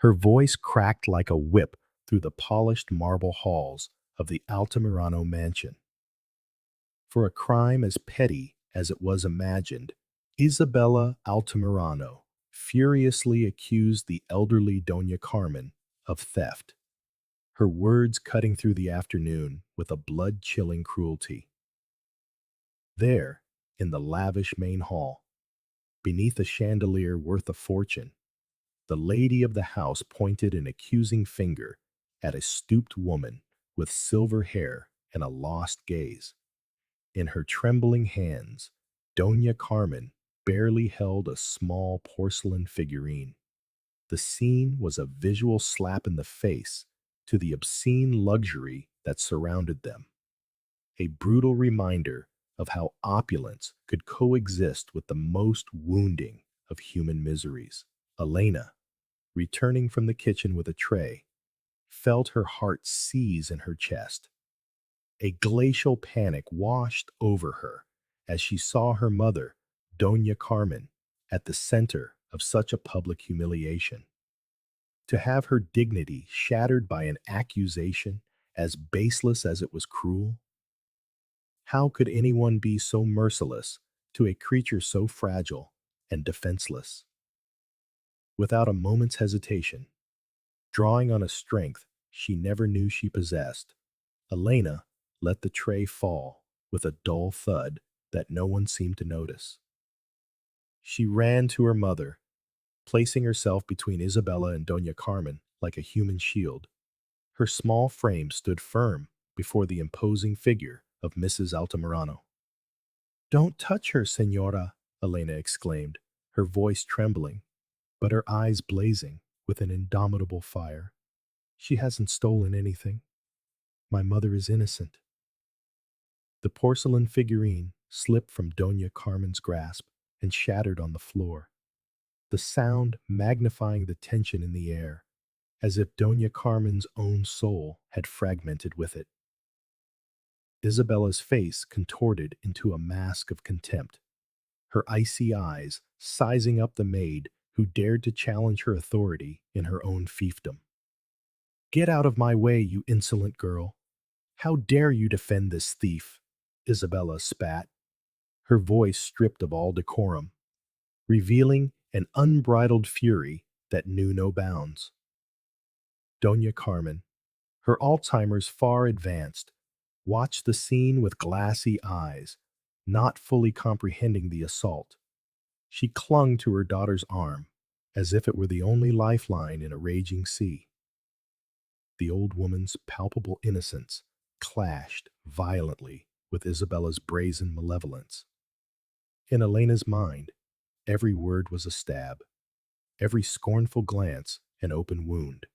Her voice cracked like a whip through the polished marble halls of the Altamirano mansion. For a crime as petty as it was imagined, Isabela Altamirano furiously accused the elderly Doña Carmen of theft, her words cutting through the afternoon with a blood-chilling cruelty. There, in the lavish main hall, beneath a chandelier worth a fortune, the lady of the house pointed an accusing finger at a stooped woman with silver hair and a lost gaze. In her trembling hands, Doña Carmen barely held a small porcelain figurine. The scene was a visual slap in the face to the obscene luxury that surrounded them, a brutal reminder of how opulence could coexist with the most wounding of human miseries. Elena, returning from the kitchen with a tray, felt her heart seize in her chest. A glacial panic washed over her as she saw her mother, Doña Carmen, at the center of such a public humiliation. To have her dignity shattered by an accusation as baseless as it was cruel? How could anyone be so merciless to a creature so fragile and defenseless? Without a moment's hesitation, drawing on a strength she never knew she possessed, Elena let the tray fall with a dull thud that no one seemed to notice. She ran to her mother, placing herself between Isabela and Doña Carmen like a human shield. Her small frame stood firm before the imposing figure of Mrs. Altamirano. "Don't touch her, Señora," Elena exclaimed, her voice trembling, but her eyes blazing with an indomitable fire. "She hasn't stolen anything. My mother is innocent." The porcelain figurine slipped from Doña Carmen's grasp and shattered on the floor, the sound magnifying the tension in the air, as if Doña Carmen's own soul had fragmented with it. Isabella's face contorted into a mask of contempt, her icy eyes sizing up the maid who dared to challenge her authority in her own fiefdom. "Get out of my way, you insolent girl! How dare you defend this thief?" Isabella spat, her voice stripped of all decorum, revealing an unbridled fury that knew no bounds. Doña Carmen, her Alzheimer's far advanced, watched the scene with glassy eyes, not fully comprehending the assault. She clung to her daughter's arm as if it were the only lifeline in a raging sea. The old woman's palpable innocence clashed violently with Isabella's brazen malevolence. In Elena's mind, every word was a stab, every scornful glance an open wound.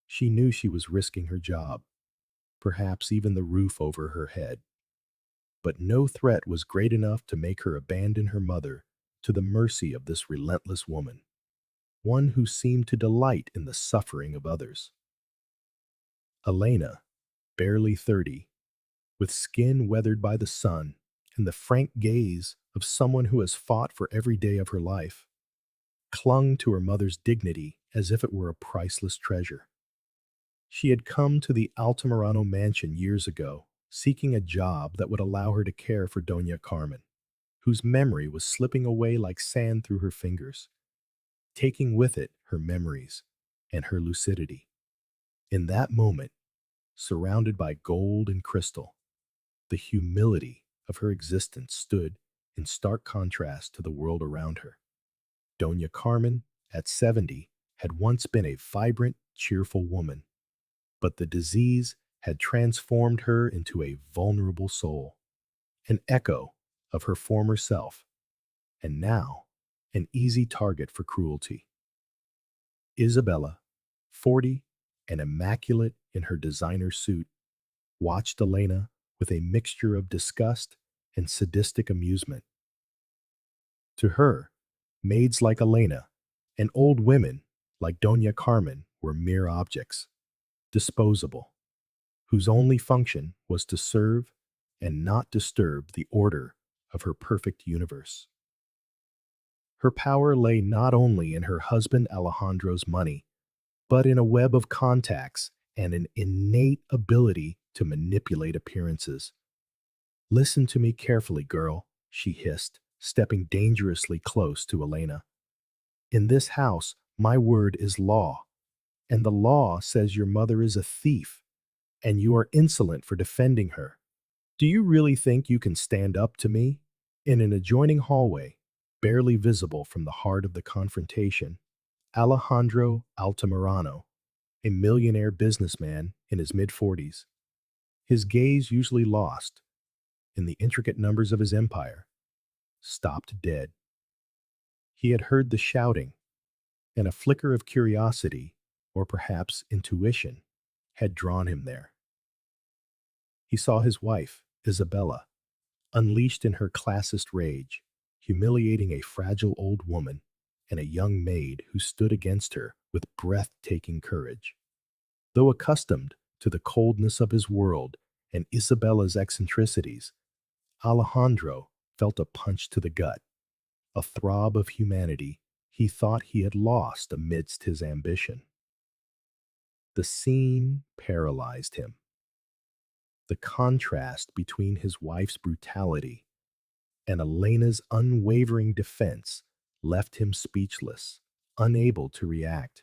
She knew she was risking her job, perhaps even the roof over her head. But no threat was great enough to make her abandon her mother to the mercy of this relentless woman, one who seemed to delight in the suffering of others. Elena, barely 30, with skin weathered by the sun and the frank gaze of someone who has fought for every day of her life, clung to her mother's dignity as if it were a priceless treasure. She had come to the Altamirano mansion years ago, seeking a job that would allow her to care for Doña Carmen, whose memory was slipping away like sand through her fingers, taking with it her memories and her lucidity. In that moment, surrounded by gold and crystal, the humility of her existence stood in stark contrast to the world around her. Doña Carmen, at 70, had once been a vibrant, cheerful woman, but the disease had transformed her into a vulnerable soul, an echo of her former self, and now an easy target for cruelty. Isabella, 40 and immaculate in her designer suit, watched Elena with a mixture of disgust and sadistic amusement. To her, maids like Elena and old women like Doña Carmen were mere objects, disposable, whose only function was to serve and not disturb the order of her perfect universe. Her power lay not only in her husband Alejandro's money, but in a web of contacts and an innate ability to manipulate appearances. Listen to me carefully, girl, she hissed, stepping dangerously close to Elena. In this house, my word is law, and the law says your mother is a thief, and you are insolent for defending her. Do you really think you can stand up to me? In an adjoining hallway, barely visible from the heart of the confrontation, Alejandro Altamirano, a millionaire businessman in his mid-40s, his gaze usually lost in the intricate numbers of his empire, stopped dead. He had heard the shouting, and a flicker of curiosity, or perhaps intuition, had drawn him there. He saw his wife, Isabela, unleashed in her classist rage, humiliating a fragile old woman and a young maid who stood against her with breathtaking courage. Though accustomed to the coldness of his world and Isabela's eccentricities, Alejandro felt a punch to the gut, a throb of humanity he thought he had lost amidst his ambition. The scene paralyzed him. The contrast between his wife's brutality and Elena's unwavering defense left him speechless, unable to react.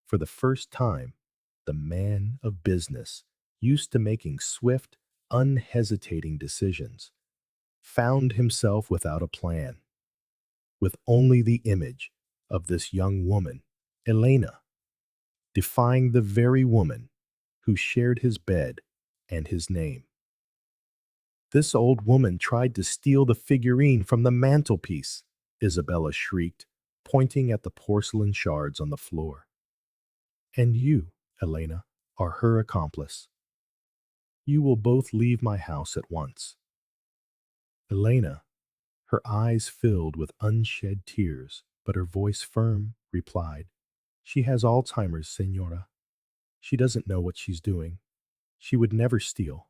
For the first time, the man of business, used to making swift, unhesitating decisions, found himself without a plan, with only the image of this young woman, Elena, defying the very woman who shared his bed and his name. This old woman tried to steal the figurine from the mantelpiece, Isabela shrieked, pointing at the porcelain shards on the floor. And you, Elena, are her accomplice. You will both leave my house at once. Elena, her eyes filled with unshed tears, but her voice firm, replied, She has Alzheimer's, Senora. She doesn't know what she's doing. She would never steal,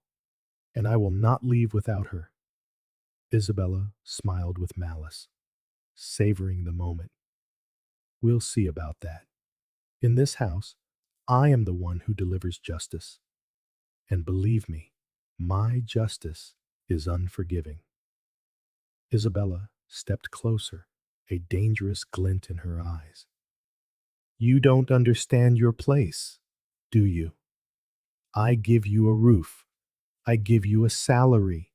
and I will not leave without her. Isabela smiled with malice, savoring the moment. We'll see about that. In this house, I am the one who delivers justice. And believe me, my justice is unforgiving. Isabela stepped closer, a dangerous glint in her eyes. You don't understand your place, do you? I give you a roof. I give you a salary.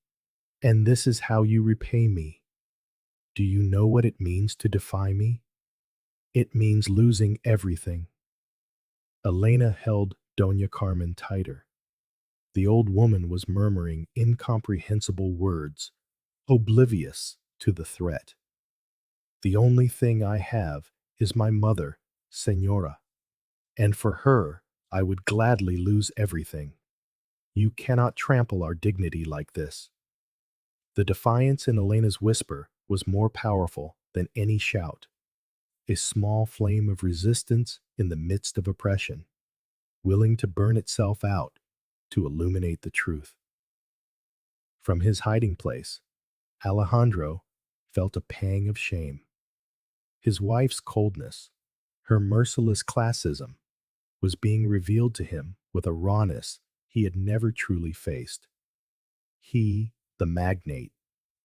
And this is how you repay me. Do you know what it means to defy me? It means losing everything. Elena held Doña Carmen tighter. The old woman was murmuring incomprehensible words, oblivious to the threat. The only thing I have is my mother, Senora, and for her I would gladly lose everything. You cannot trample our dignity like this. The defiance in Elena's whisper was more powerful than any shout, a small flame of resistance in the midst of oppression, willing to burn itself out to illuminate the truth. From his hiding place, Alejandro felt a pang of shame. His wife's coldness, her merciless classism, was being revealed to him with a rawness he had never truly faced. He, the magnate,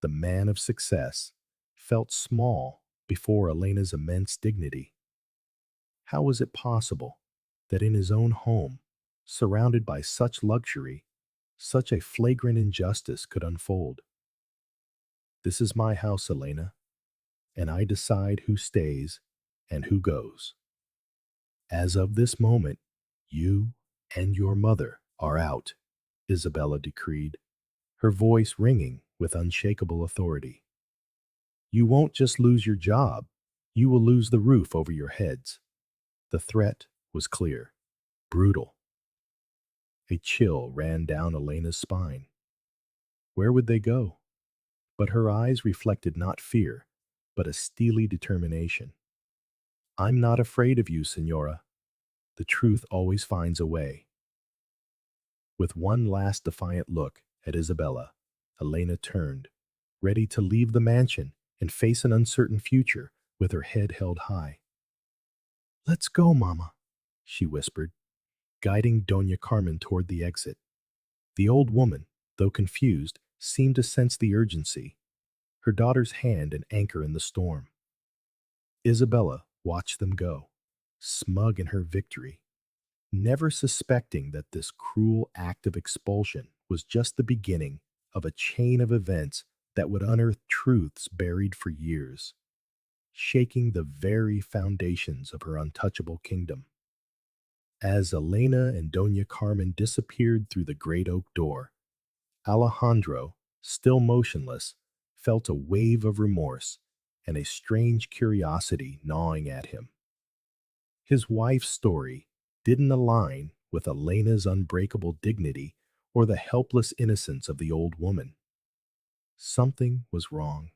the man of success, felt small before Elena's immense dignity. How was it possible that in his own home, surrounded by such luxury, such a flagrant injustice could unfold? This is my house, Elena, and I decide who stays and who goes. As of this moment, you and your mother are out, Isabela decreed, her voice ringing with unshakable authority. You won't just lose your job, you will lose the roof over your heads. The threat was clear, brutal. A chill ran down Elena's spine. Where would they go? But her eyes reflected not fear, but a steely determination. I'm not afraid of you, Senora. The truth always finds a way. With one last defiant look at Isabela, Elena turned, ready to leave the mansion and face an uncertain future with her head held high. Let's go, Mama, she whispered, guiding Doña Carmen toward the exit. The old woman, though confused, seemed to sense the urgency, her daughter's hand an anchor in the storm. Isabella watched them go, smug in her victory, never suspecting that this cruel act of expulsion was just the beginning of a chain of events that would unearth truths buried for years, shaking the very foundations of her untouchable kingdom. As Elena and Doña Carmen disappeared through the great oak door, Alejandro, still motionless, felt a wave of remorse and a strange curiosity gnawing at him. His wife's story didn't align with Elena's unbreakable dignity or the helpless innocence of the old woman. Something was wrong.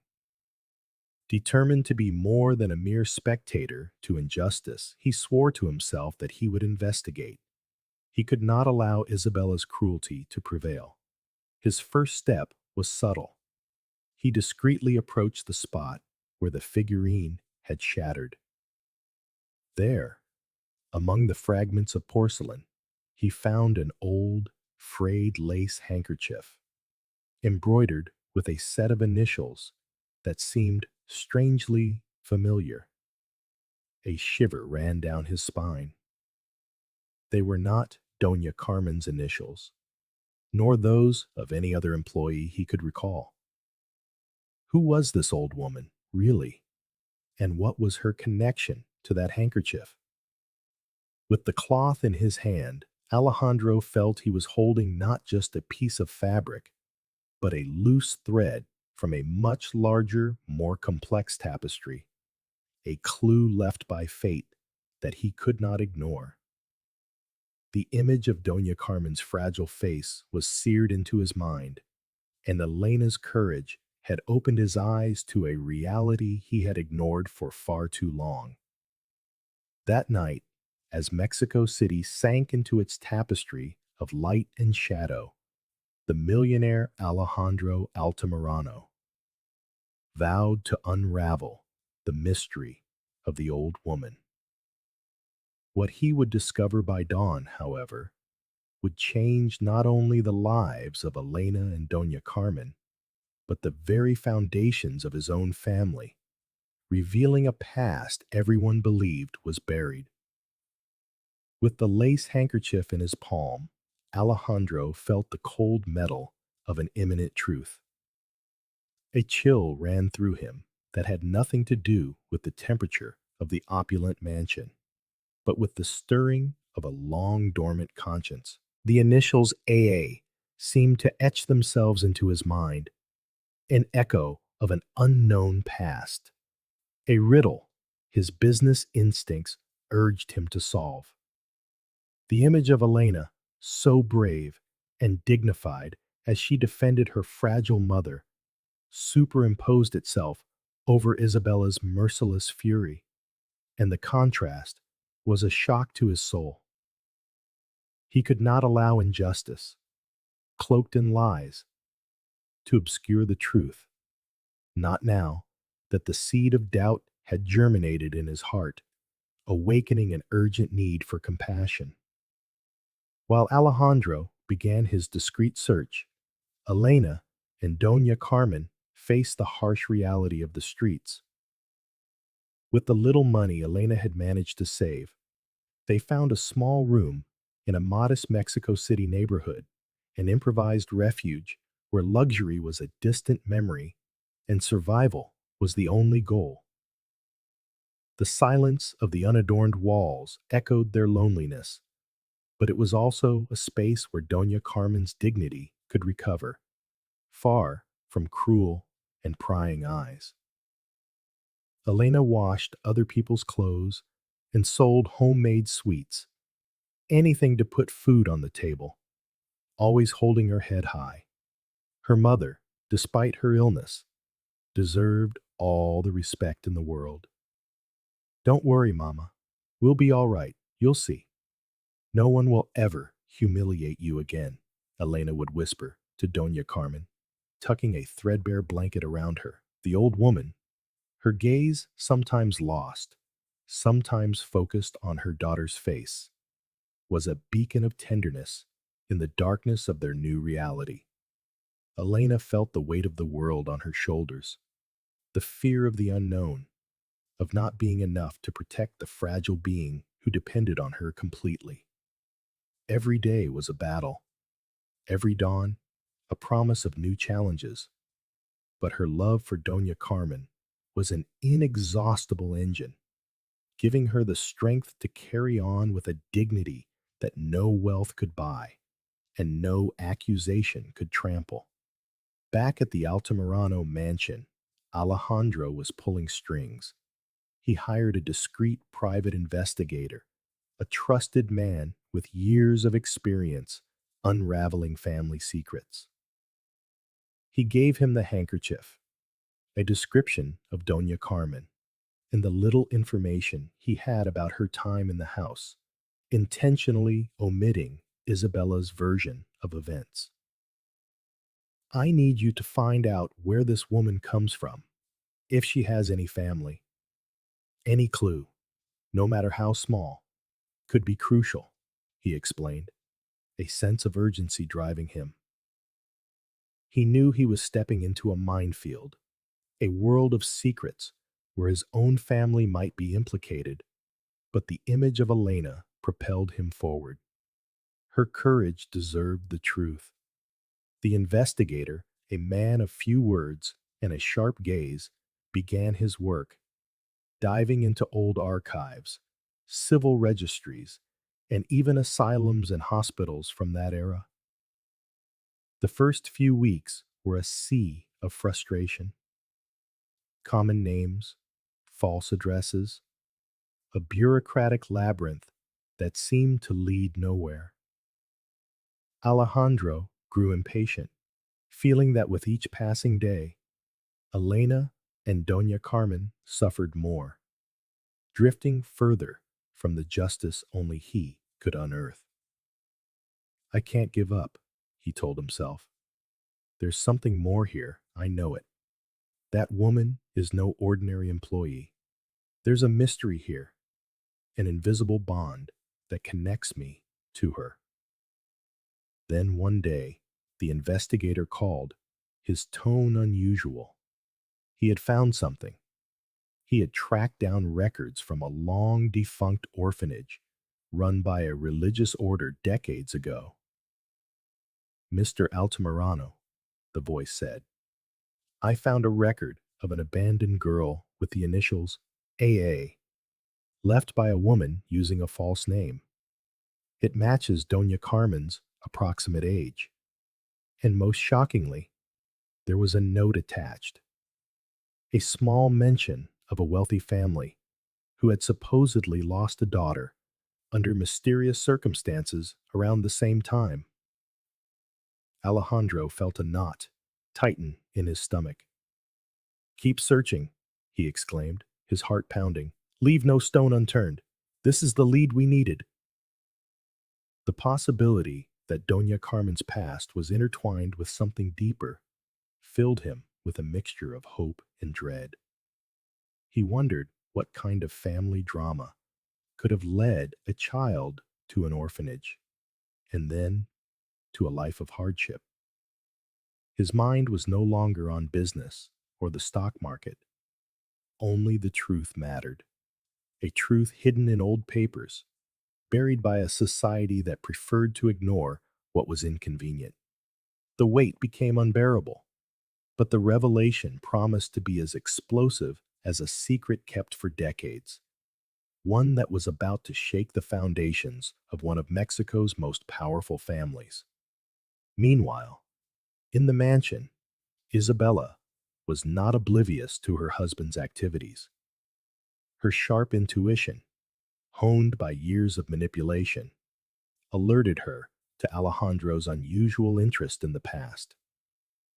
Determined to be more than a mere spectator to injustice, he swore to himself that he would investigate. He could not allow Isabella's cruelty to prevail. His first step was subtle. He discreetly approached the spot where the figurine had shattered. There, among the fragments of porcelain, he found an old, frayed lace handkerchief, embroidered with a set of initials that seemed strangely familiar. A shiver ran down his spine. They were not Doña Carmen's initials, nor those of any other employee he could recall. Who was this old woman, really? And what was her connection to that handkerchief? With the cloth in his hand, Alejandro felt he was holding not just a piece of fabric, but a loose thread from a much larger, more complex tapestry, a clue left by fate that he could not ignore. The image of Doña Carmen's fragile face was seared into his mind, and Elena's courage had opened his eyes to a reality he had ignored for far too long. That night, as Mexico City sank into its tapestry of light and shadow, the millionaire Alejandro Altamirano vowed to unravel the mystery of the old woman. What he would discover by dawn, however, would change not only the lives of Elena and Doña Carmen, but the very foundations of his own family, revealing a past everyone believed was buried. With the lace handkerchief in his palm, Alejandro felt the cold metal of an imminent truth. A chill ran through him that had nothing to do with the temperature of the opulent mansion, but with the stirring of a long dormant conscience. The initials AA seemed to etch themselves into his mind, an echo of an unknown past, a riddle his business instincts urged him to solve. The image of Elena, so brave and dignified as she defended her fragile mother, superimposed itself over Isabella's merciless fury, and the contrast was a shock to his soul. He could not allow injustice, cloaked in lies, to obscure the truth, not now that the seed of doubt had germinated in his heart, awakening an urgent need for compassion. While Alejandro began his discreet search, Elena and Doña Carmen faced the harsh reality of the streets. With the little money Elena had managed to save, they found a small room in a modest Mexico City neighborhood, an improvised refuge where luxury was a distant memory and survival was the only goal. The silence of the unadorned walls echoed their loneliness, but it was also a space where Doña Carmen's dignity could recover, far from cruel and prying eyes. Elena washed other people's clothes and sold homemade sweets, anything to put food on the table, always holding her head high. Her mother, despite her illness, deserved all the respect in the world. "Don't worry, Mama. We'll be all right. You'll see. No one will ever humiliate you again," Elena would whisper to Doña Carmen, tucking a threadbare blanket around her. The old woman, her gaze sometimes lost, sometimes focused on her daughter's face, was a beacon of tenderness in the darkness of their new reality. Elena felt the weight of the world on her shoulders, the fear of the unknown, of not being enough to protect the fragile being who depended on her completely. Every day was a battle, every dawn, a promise of new challenges. But her love for Doña Carmen was an inexhaustible engine, giving her the strength to carry on with a dignity that no wealth could buy and no accusation could trample. Back at the Altamirano mansion, Alejandro was pulling strings. He hired a discreet private investigator, a trusted man with years of experience unraveling family secrets. He gave him the handkerchief, a description of Doña Carmen, and the little information he had about her time in the house, intentionally omitting Isabella's version of events. I need you to find out where this woman comes from, if she has any family. Any clue, no matter how small, could be crucial, he explained, a sense of urgency driving him. He knew he was stepping into a minefield, a world of secrets where his own family might be implicated, but the image of Elena propelled him forward. Her courage deserved the truth. The investigator, a man of few words and a sharp gaze, began his work, diving into old archives, civil registries, and even asylums and hospitals from that era. The first few weeks were a sea of frustration. Common names, false addresses, a bureaucratic labyrinth that seemed to lead nowhere. Alejandro grew impatient, feeling that with each passing day, Elena and Doña Carmen suffered more, drifting further from the justice only he could unearth. I can't give up, he told himself. There's something more here, I know it. That woman is no ordinary employee. There's a mystery here, an invisible bond that connects me to her. Then one day, the investigator called, his tone unusual. He had found something. He had tracked down records from a long defunct orphanage run by a religious order decades ago. Mr. Altamirano, the voice said, I found a record of an abandoned girl with the initials AA, left by a woman using a false name. It matches Doña Carmen's approximate age. And most shockingly, there was a note attached, a small mention of a wealthy family who had supposedly lost a daughter under mysterious circumstances around the same time. Alejandro felt a knot tighten in his stomach. Keep searching, he exclaimed, his heart pounding. Leave no stone unturned. This is the lead we needed. The possibility that Doña Carmen's past was intertwined with something deeper filled him with a mixture of hope and dread. He wondered what kind of family drama could have led a child to an orphanage, and then to a life of hardship. His mind was no longer on business or the stock market. Only the truth mattered, a truth hidden in old papers, buried by a society that preferred to ignore what was inconvenient. The weight became unbearable, but the revelation promised to be as explosive as a secret kept for decades, one that was about to shake the foundations of one of Mexico's most powerful families. Meanwhile, in the mansion, Isabela was not oblivious to her husband's activities. Her sharp intuition, honed by years of manipulation, alerted her to Alejandro's unusual interest in the past.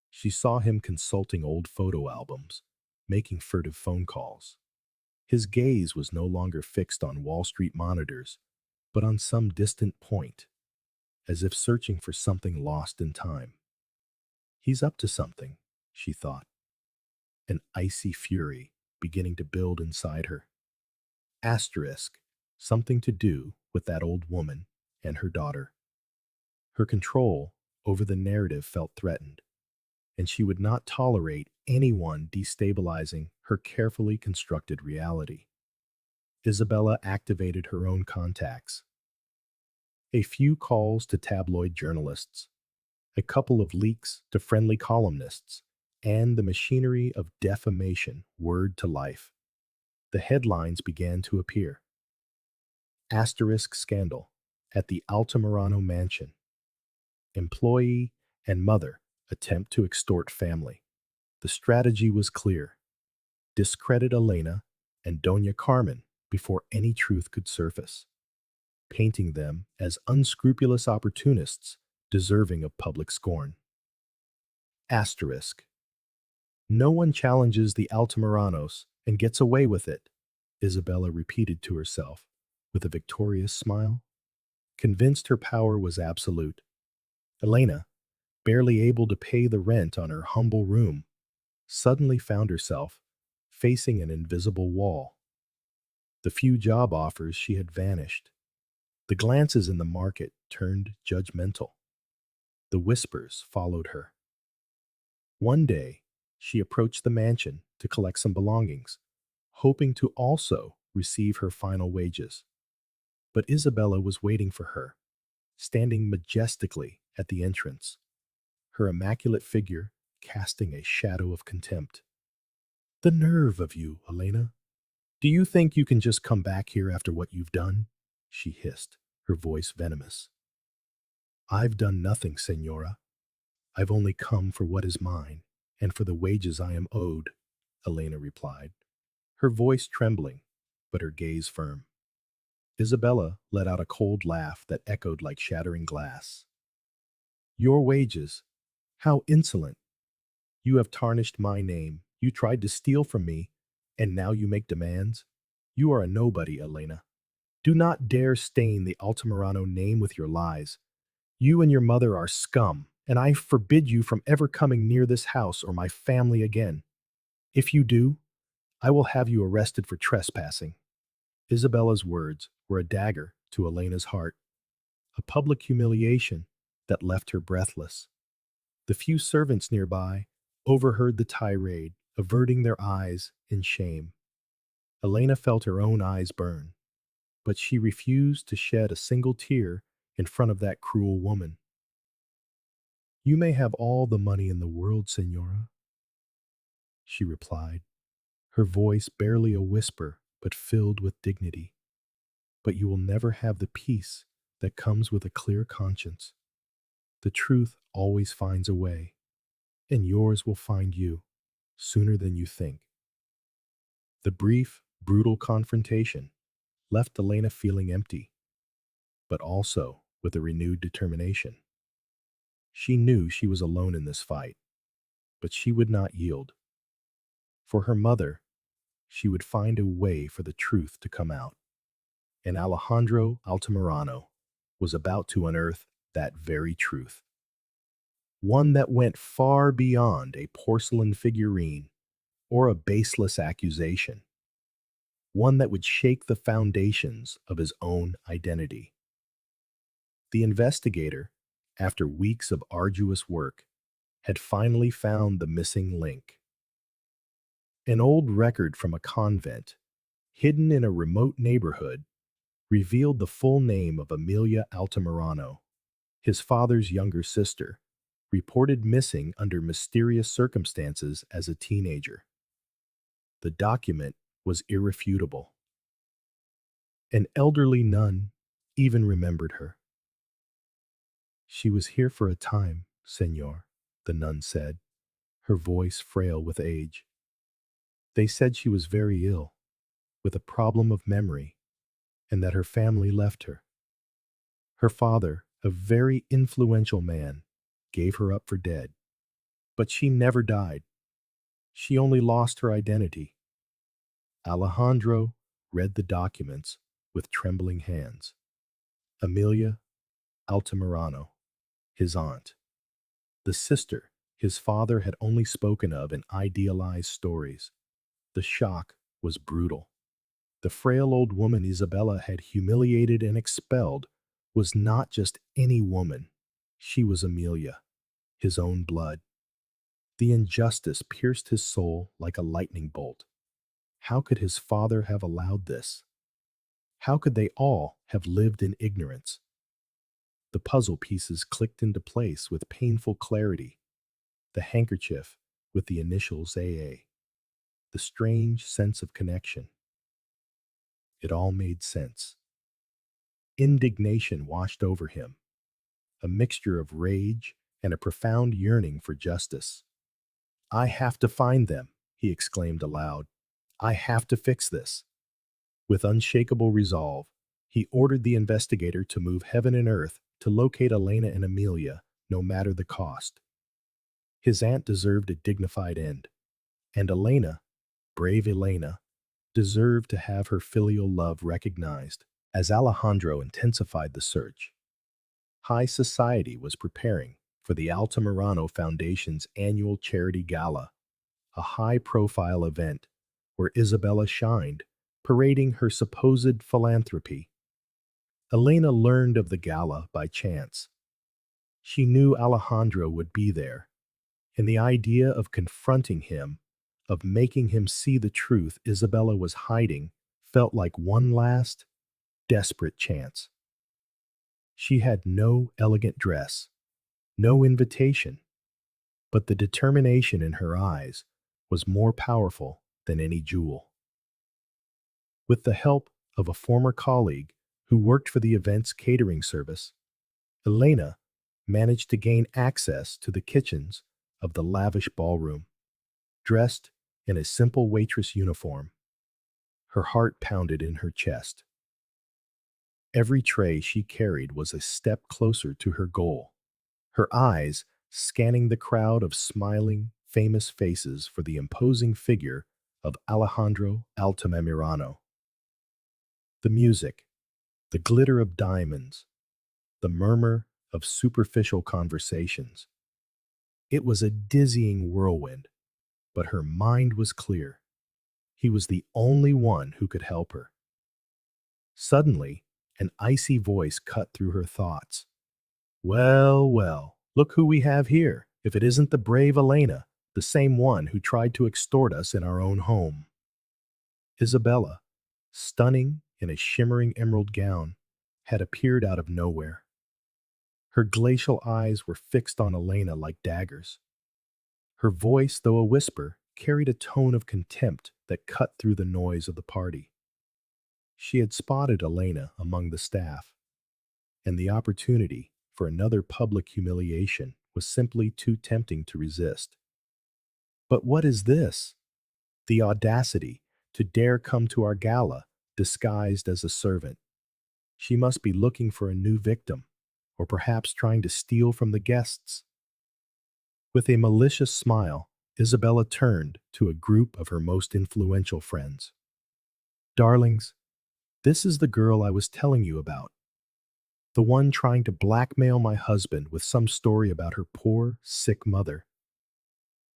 She saw him consulting old photo albums, making furtive phone calls. His gaze was no longer fixed on Wall Street monitors, but on some distant point, as if searching for something lost in time. He's up to something, she thought, an icy fury beginning to build inside her. Asterisk, something to do with that old woman and her daughter. Her control over the narrative felt threatened, and she would not tolerate anyone destabilizing her carefully constructed reality. Isabela activated her own contacts. A few calls to tabloid journalists, a couple of leaks to friendly columnists, and the machinery of defamation whirred to life. The headlines began to appear. Asterisk scandal at the Altamirano mansion. Employee and mother attempt to extort family. The strategy was clear. Discredit Elena and Doña Carmen before any truth could surface, painting them as unscrupulous opportunists deserving of public scorn. Asterisk. No one challenges the Altamiranos and gets away with it, Isabela repeated to herself with a victorious smile, convinced her power was absolute. Elena, barely able to pay the rent on her humble room, suddenly found herself facing an invisible wall. The few job offers she had vanished. The glances in the market turned judgmental. The whispers followed her. One day, she approached the mansion to collect some belongings, hoping to also receive her final wages. But Isabela was waiting for her, standing majestically at the entrance, her immaculate figure casting a shadow of contempt. The nerve of you, Elena. Do you think you can just come back here after what you've done? She hissed, her voice venomous. I've done nothing, Senora. I've only come for what is mine, and for the wages I am owed, Elena replied, her voice trembling, but her gaze firm. Isabela let out a cold laugh that echoed like shattering glass. Your wages? How insolent! You have tarnished my name. You tried to steal from me, and now you make demands? You are a nobody, Elena. Do not dare stain the Altamirano name with your lies. You and your mother are scum, and I forbid you from ever coming near this house or my family again. If you do, I will have you arrested for trespassing. Isabela's words were a dagger to Elena's heart, a public humiliation that left her breathless. The few servants nearby overheard the tirade, averting their eyes in shame. Elena felt her own eyes burn, but she refused to shed a single tear in front of that cruel woman. You may have all the money in the world, Senora, she replied, her voice barely a whisper but filled with dignity. But you will never have the peace that comes with a clear conscience. The truth always finds a way, and yours will find you sooner than you think. The brief, brutal confrontation left Elena feeling empty, but also with a renewed determination. She knew she was alone in this fight, but she would not yield. For her mother, she would find a way for the truth to come out. And Alejandro Altamirano was about to unearth that very truth. One that went far beyond a porcelain figurine or a baseless accusation. One that would shake the foundations of his own identity. The investigator, after weeks of arduous work, had finally found the missing link. An old record from a convent, hidden in a remote neighborhood, revealed the full name of Amelia Altamirano, his father's younger sister, reported missing under mysterious circumstances as a teenager. The document was irrefutable. An elderly nun even remembered her. She was here for a time, senor, the nun said, her voice frail with age. They said she was very ill, with a problem of memory, and that her family left her. Her father, a very influential man, gave her up for dead. But she never died. She only lost her identity. Alejandro read the documents with trembling hands. Amelia Altamirano, his aunt. The sister his father had only spoken of in idealized stories. The shock was brutal. The frail old woman Isabela had humiliated and expelled was not just any woman. She was Amelia, his own blood. The injustice pierced his soul like a lightning bolt. How could his father have allowed this? How could they all have lived in ignorance? The puzzle pieces clicked into place with painful clarity. The handkerchief with the initials AA. The strange sense of connection. It all made sense. Indignation washed over him, a mixture of rage and a profound yearning for justice. I have to find them, he exclaimed aloud. I have to fix this. With unshakable resolve, he ordered the investigator to move heaven and earth to locate Elena and Amelia, no matter the cost. His aunt deserved a dignified end, and Elena, brave Elena, deserved to have her filial love recognized. As Alejandro intensified the search, high society was preparing for the Altamirano Foundation's annual charity gala, a high-profile event where Isabela shined, parading her supposed philanthropy. Elena learned of the gala by chance. She knew Alejandro would be there, and the idea of confronting him, of making him see the truth Isabela was hiding, felt like one last, desperate chance. She had no elegant dress, no invitation, but the determination in her eyes was more powerful than any jewel. With the help of a former colleague who worked for the event's catering service, Elena managed to gain access to the kitchens of the lavish ballroom. Dressed in a simple waitress uniform, her heart pounded in her chest. Every tray she carried was a step closer to her goal, her eyes scanning the crowd of smiling, famous faces for the imposing figure of Alejandro Altamirano. The music, the glitter of diamonds, the murmur of superficial conversations. It was a dizzying whirlwind, but her mind was clear. He was the only one who could help her. Suddenly, an icy voice cut through her thoughts. Well, well, look who we have here, if it isn't the brave Elena, the same one who tried to extort us in our own home. Isabela, stunning in a shimmering emerald gown, had appeared out of nowhere. Her glacial eyes were fixed on Elena like daggers. Her voice, though a whisper, carried a tone of contempt that cut through the noise of the party. She had spotted Elena among the staff, and the opportunity for another public humiliation was simply too tempting to resist. But what is this? The audacity to dare come to our gala disguised as a servant. She must be looking for a new victim, or perhaps trying to steal from the guests. With a malicious smile, Isabela turned to a group of her most influential friends. Darlings, this is the girl I was telling you about. The one trying to blackmail my husband with some story about her poor, sick mother.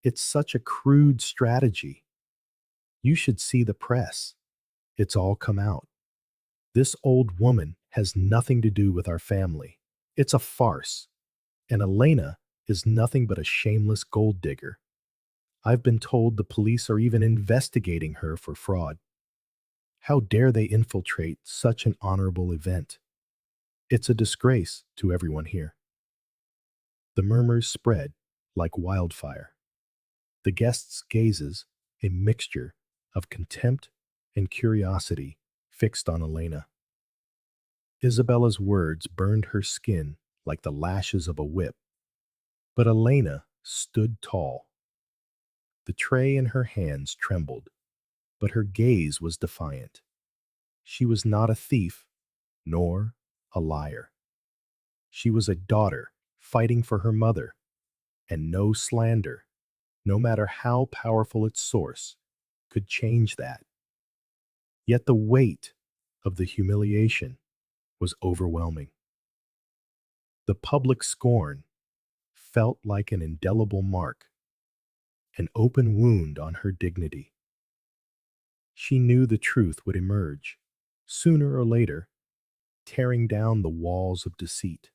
It's such a crude strategy. You should see the press. It's all come out. This old woman has nothing to do with our family. It's a farce. And Elena is nothing but a shameless gold digger. I've been told the police are even investigating her for fraud. How dare they infiltrate such an honorable event? It's a disgrace to everyone here. The murmurs spread like wildfire. The guests' gazes, a mixture of contempt and curiosity, fixed on Elena. Isabela's words burned her skin like the lashes of a whip. But Elena stood tall. The tray in her hands trembled, but her gaze was defiant. She was not a thief, nor a liar. She was a daughter fighting for her mother, and no slander, no matter how powerful its source, could change that. Yet the weight of the humiliation was overwhelming. The public scorn felt like an indelible mark, an open wound on her dignity. She knew the truth would emerge, sooner or later, tearing down the walls of deceit.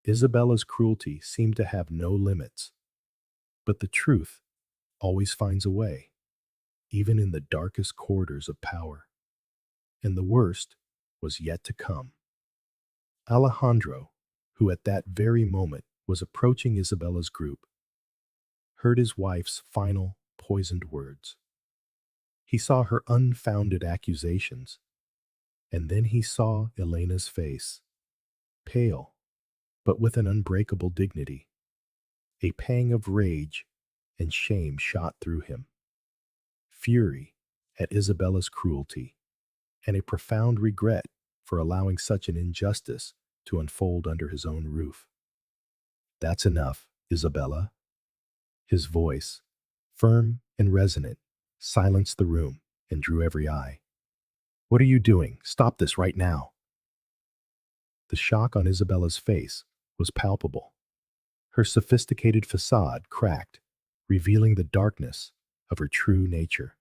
Isabella's cruelty seemed to have no limits, but the truth always finds a way, even in the darkest corridors of power. And the worst was yet to come. Alejandro, who at that very moment was approaching Isabella's group, heard his wife's final poisoned words. He saw her unfounded accusations, and then he saw Elena's face, pale, but with an unbreakable dignity. A pang of rage and shame shot through him. Fury at Isabella's cruelty, and a profound regret for allowing such an injustice to unfold under his own roof. That's enough, Isabella. His voice, firm and resonant, silenced the room and drew every eye. What are you doing? Stop this right now. The shock on Isabella's face was palpable. Her sophisticated facade cracked, revealing the darkness of her true nature.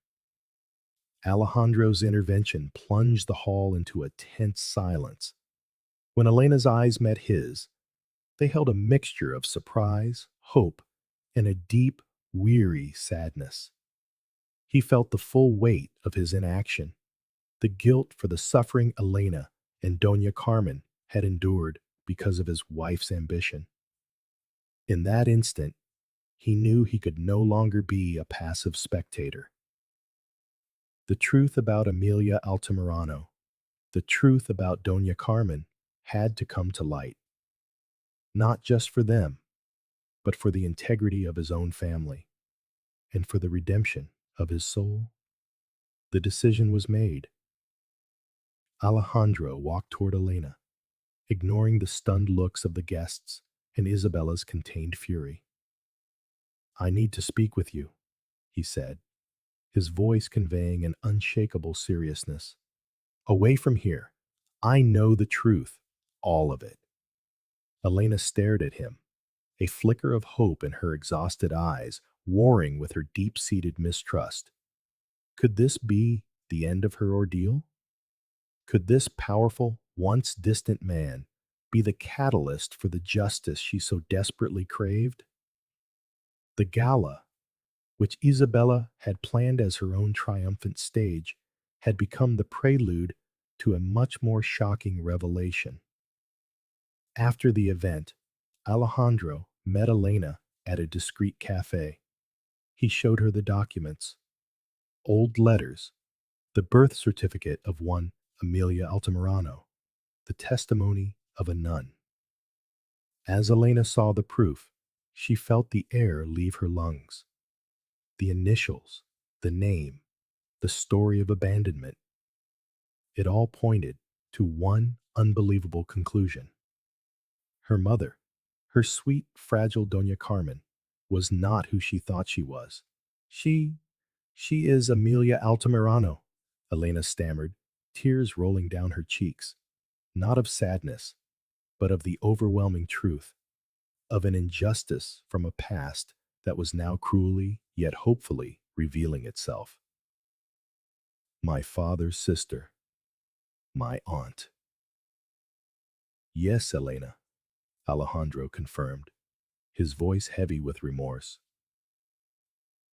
Alejandro's intervention plunged the hall into a tense silence. When Elena's eyes met his, they held a mixture of surprise, hope, and a deep, weary sadness. He felt the full weight of his inaction, the guilt for the suffering Elena and Doña Carmen had endured because of his wife's ambition. In that instant, he knew he could no longer be a passive spectator. The truth about Amelia Altamirano, the truth about Doña Carmen, had to come to light. Not just for them, but for the integrity of his own family, and for the redemption of his soul. The decision was made. Alejandro walked toward Elena, ignoring the stunned looks of the guests and Isabella's contained fury. I need to speak with you, he said, his voice conveying an unshakable seriousness. Away from here. I know the truth, all of it. Elena stared at him, a flicker of hope in her exhausted eyes, warring with her deep-seated mistrust. Could this be the end of her ordeal? Could this powerful, once distant man be the catalyst for the justice she so desperately craved? The gala, which Isabella had planned as her own triumphant stage, had become the prelude to a much more shocking revelation. After the event, Alejandro met Elena at a discreet cafe. He showed her the documents, old letters, the birth certificate of one Amelia Altamirano, the testimony of a nun. As Elena saw the proof, she felt the air leave her lungs. The initials, the name, the story of abandonment. It all pointed to one unbelievable conclusion. Her mother, her sweet, fragile Doña Carmen, was not who she thought she was. She is Amelia Altamirano, Elena stammered, tears rolling down her cheeks, not of sadness, but of the overwhelming truth, of an injustice from a past that was now cruelly, yet hopefully, revealing itself. My father's sister, my aunt. Yes, Elena, Alejandro confirmed, his voice heavy with remorse.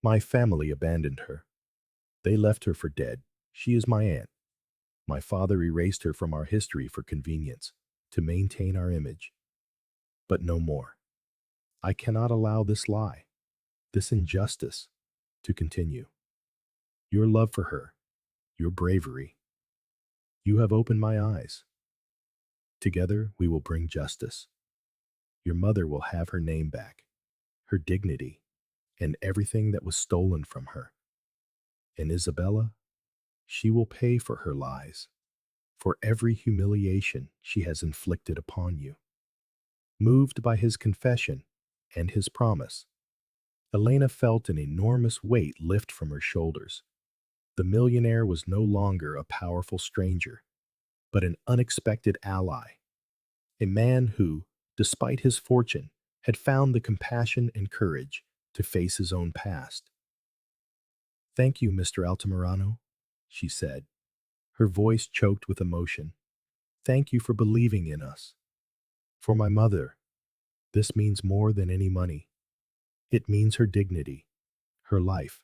My family abandoned her. They left her for dead. She is my aunt. My father erased her from our history for convenience, to maintain our image. But no more. I cannot allow this lie, this injustice, to continue. Your love for her, your bravery, you have opened my eyes. Together we will bring justice. Your mother will have her name back, her dignity, and everything that was stolen from her. And Isabella, she will pay for her lies, for every humiliation she has inflicted upon you. Moved by his confession and his promise, Elena felt an enormous weight lift from her shoulders. The millionaire was no longer a powerful stranger, but an unexpected ally, a man who, despite his fortune, had found the compassion and courage to face his own past. Thank you, Mr. Altamirano, she said, her voice choked with emotion. Thank you for believing in us. For my mother, this means more than any money. It means her dignity, her life,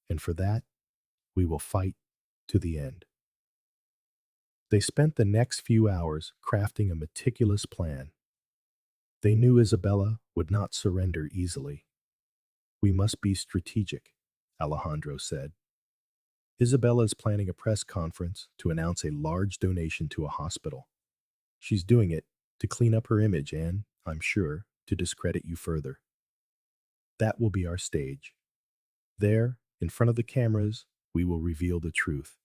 and for that, we will fight to the end." They spent the next few hours crafting a meticulous plan. They knew Isabella would not surrender easily. "We must be strategic," Alejandro said. "Isabella is planning a press conference to announce a large donation to a hospital. She's doing it to clean up her image and, I'm sure, to discredit you further. That will be our stage. There, in front of the cameras, we will reveal the truth.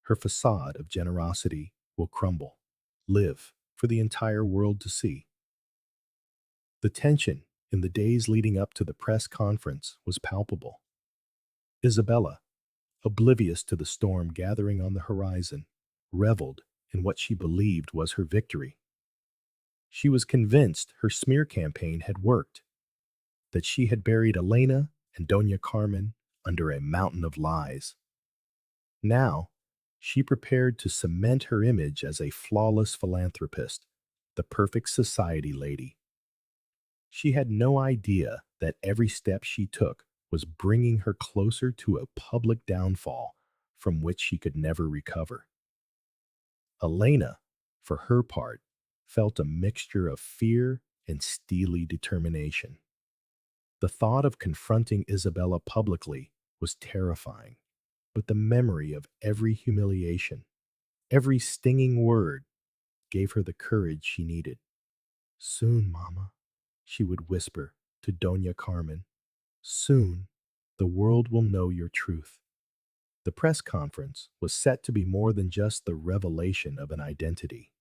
Her facade of generosity will crumble, live for the entire world to see." The tension in the days leading up to the press conference was palpable. Isabella, oblivious to the storm gathering on the horizon, reveled in what she believed was her victory. She was convinced her smear campaign had worked, that she had buried Elena and Doña Carmen under a mountain of lies. Now, she prepared to cement her image as a flawless philanthropist, the perfect society lady. She had no idea that every step she took was bringing her closer to a public downfall from which she could never recover. Elena, for her part, felt a mixture of fear and steely determination. The thought of confronting Isabella publicly was terrifying, but the memory of every humiliation, every stinging word, gave her the courage she needed. "Soon, Mama," she would whisper to Doña Carmen. "Soon, the world will know your truth." The press conference was set to be more than just the revelation of an identity.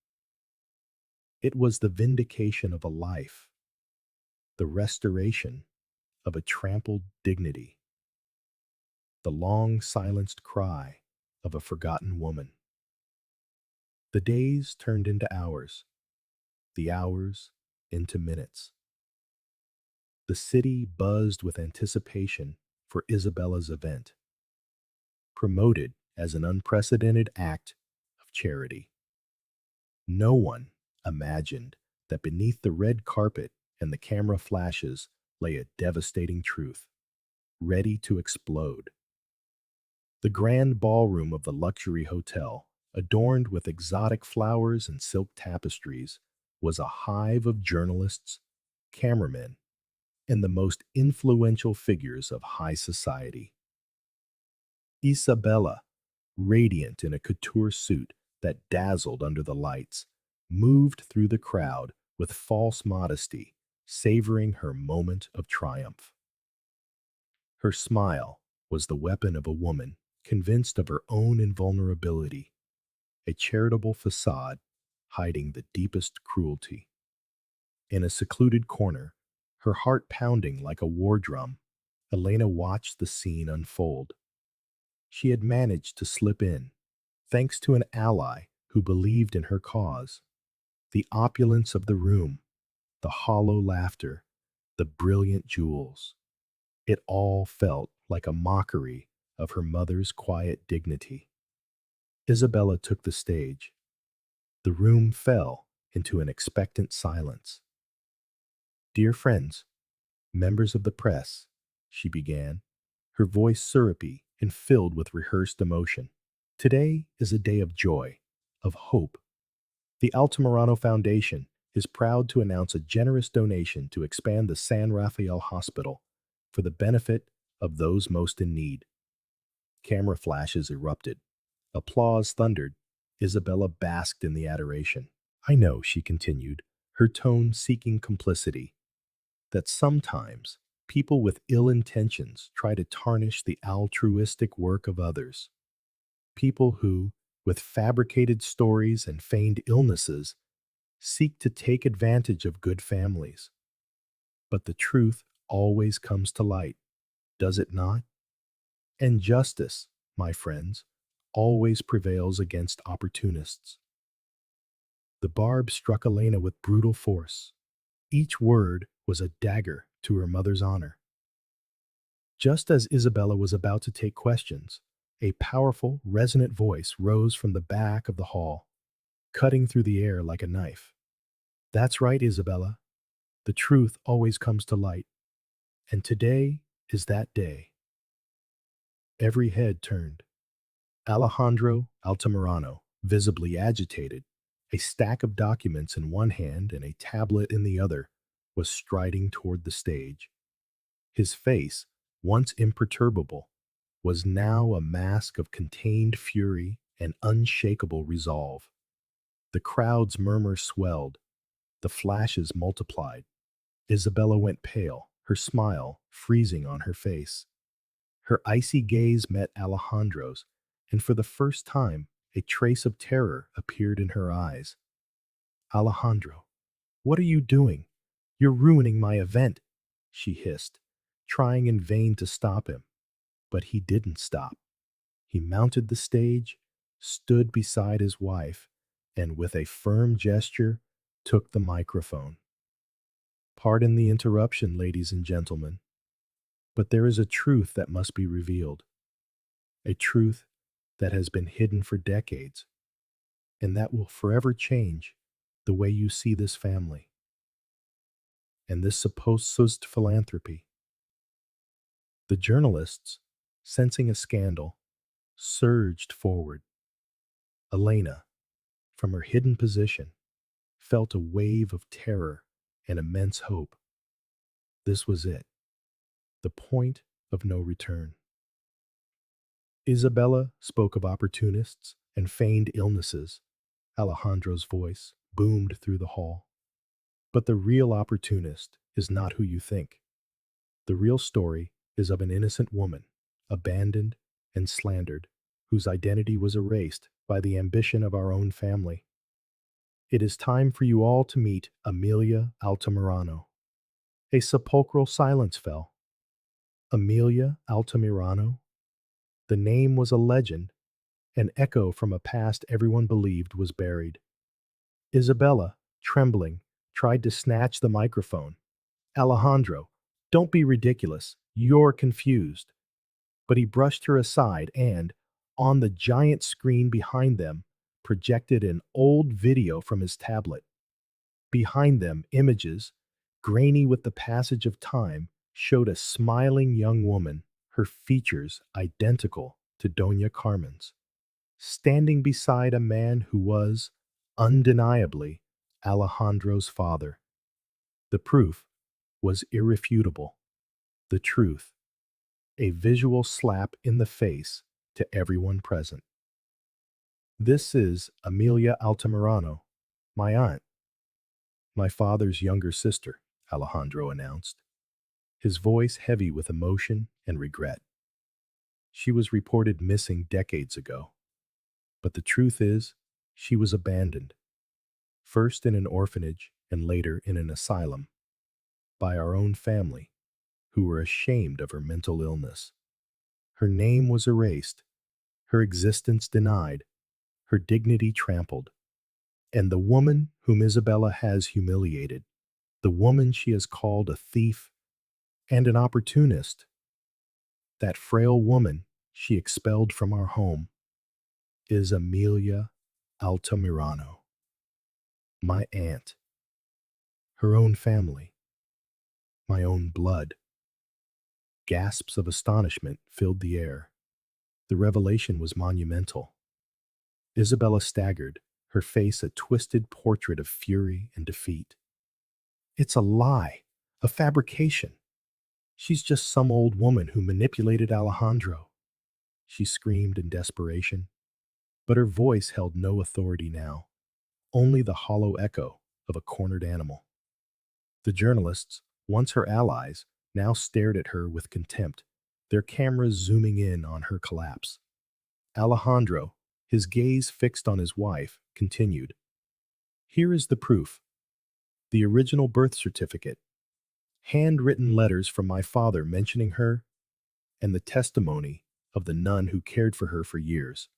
It was the vindication of a life, the restoration of a trampled dignity, the long silenced cry of a forgotten woman. The days turned into hours, the hours into minutes. The city buzzed with anticipation for Isabella's event, promoted as an unprecedented act of charity. No one imagined that beneath the red carpet and the camera flashes lay a devastating truth, ready to explode. The grand ballroom of the luxury hotel, adorned with exotic flowers and silk tapestries, was a hive of journalists, cameramen, and the most influential figures of high society. Isabella, radiant in a couture suit that dazzled under the lights, moved through the crowd with false modesty, savoring her moment of triumph. Her smile was the weapon of a woman convinced of her own invulnerability, a charitable facade hiding the deepest cruelty. In a secluded corner, her heart pounding like a war drum, Elena watched the scene unfold. She had managed to slip in, thanks to an ally who believed in her cause. The opulence of the room, the hollow laughter, the brilliant jewels. It all felt like a mockery of her mother's quiet dignity. Isabella took the stage. The room fell into an expectant silence. "Dear friends, members of the press," she began, her voice syrupy and filled with rehearsed emotion. "Today is a day of joy, of hope. The Altamirano Foundation is proud to announce a generous donation to expand the San Rafael Hospital for the benefit of those most in need." Camera flashes erupted. Applause thundered. Isabella basked in the adoration. "I know," she continued, her tone seeking complicity, "that sometimes people with ill intentions try to tarnish the altruistic work of others. People who, with fabricated stories and feigned illnesses, seek to take advantage of good families. But the truth always comes to light, does it not? And justice, my friends, always prevails against opportunists." The barb struck Elena with brutal force. Each word was a dagger to her mother's honor. Just as Isabella was about to take questions, a powerful, resonant voice rose from the back of the hall. cutting through the air like a knife. That's right, Isabella. The truth always comes to light. And today is that day. Every head turned. Alejandro Altamirano, visibly agitated, a stack of documents in one hand and a tablet in the other, was striding toward the stage. His face, once imperturbable, was now a mask of contained fury and unshakable resolve. The crowd's murmur swelled, the flashes multiplied. Isabella went pale, her smile freezing on her face. Her icy gaze met Alejandro's, and for the first time, a trace of terror appeared in her eyes. Alejandro, what are you doing? You're ruining my event, she hissed, trying in vain to stop him. But he didn't stop. He mounted the stage, stood beside his wife, and with a firm gesture, took the microphone. Pardon the interruption, ladies and gentlemen, but there is a truth that must be revealed. A truth that has been hidden for decades, and that will forever change the way you see this family and this supposed philanthropy. The journalists, sensing a scandal, surged forward. Elena, from her hidden position, felt a wave of terror and immense hope. This was it, the point of no return. Isabella spoke of opportunists and feigned illnesses. Alejandro's voice boomed through the hall. But the real opportunist is not who you think. The real story is of an innocent woman, abandoned and slandered, whose identity was erased by the ambition of our own family. It is time for you all to meet Amelia Altamirano. A sepulchral silence fell. Amelia Altamirano? The name was a legend, an echo from a past everyone believed was buried. Isabella, trembling, tried to snatch the microphone. Alejandro, don't be ridiculous. You're confused. But he brushed her aside and, on the giant screen behind them, projected an old video from his tablet. Behind them, images, grainy with the passage of time, showed a smiling young woman, her features identical to Doña Carmen's, standing beside a man who was, undeniably, Alejandro's father. The proof was irrefutable. The truth, a visual slap in the face to everyone present. This is Amelia Altamirano, my aunt, my father's younger sister, Alejandro announced, his voice heavy with emotion and regret. She was reported missing decades ago, but the truth is, she was abandoned, first in an orphanage and later in an asylum, by our own family, who were ashamed of her mental illness. Her name was erased, her existence denied, her dignity trampled. And the woman whom Isabella has humiliated, the woman she has called a thief and an opportunist, that frail woman she expelled from our home, is Amelia Altamirano, my aunt, her own family, my own blood. Gasps of astonishment filled the air. The revelation was monumental. Isabella staggered, her face a twisted portrait of fury and defeat. It's a lie, a fabrication. She's just some old woman who manipulated Alejandro, she screamed in desperation. But her voice held no authority now, only the hollow echo of a cornered animal. The journalists, once her allies, now stared at her with contempt, their cameras zooming in on her collapse. Alejandro, his gaze fixed on his wife, continued. Here is the proof. The original birth certificate, handwritten letters from my father mentioning her, and the testimony of the nun who cared for her for years.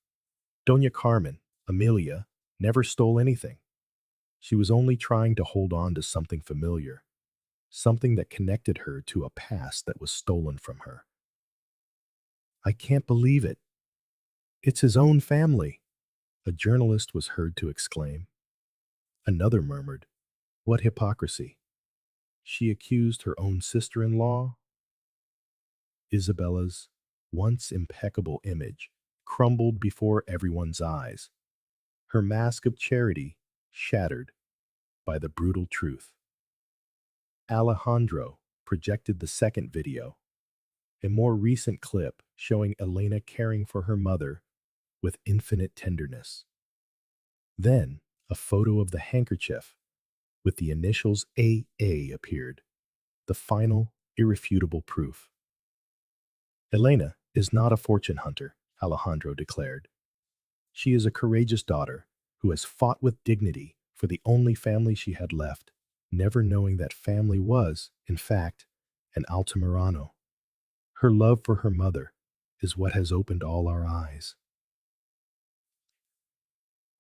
Doña Carmen, Amelia, never stole anything. She was only trying to hold on to something familiar, something that connected her to a past that was stolen from her. I can't believe it. It's his own family. A journalist was heard to exclaim. Another murmured, "What hypocrisy!" She accused her own sister-in-law. Isabella's once impeccable image crumbled before everyone's eyes, her mask of charity shattered by the brutal truth. Alejandro projected the second video, a more recent clip showing Elena caring for her mother with infinite tenderness. Then, a photo of the handkerchief with the initials AA appeared, the final, irrefutable proof. Elena is not a fortune hunter, Alejandro declared. She is a courageous daughter who has fought with dignity for the only family she had left, never knowing that family was, in fact, an Altamirano. Her love for her mother is what has opened all our eyes.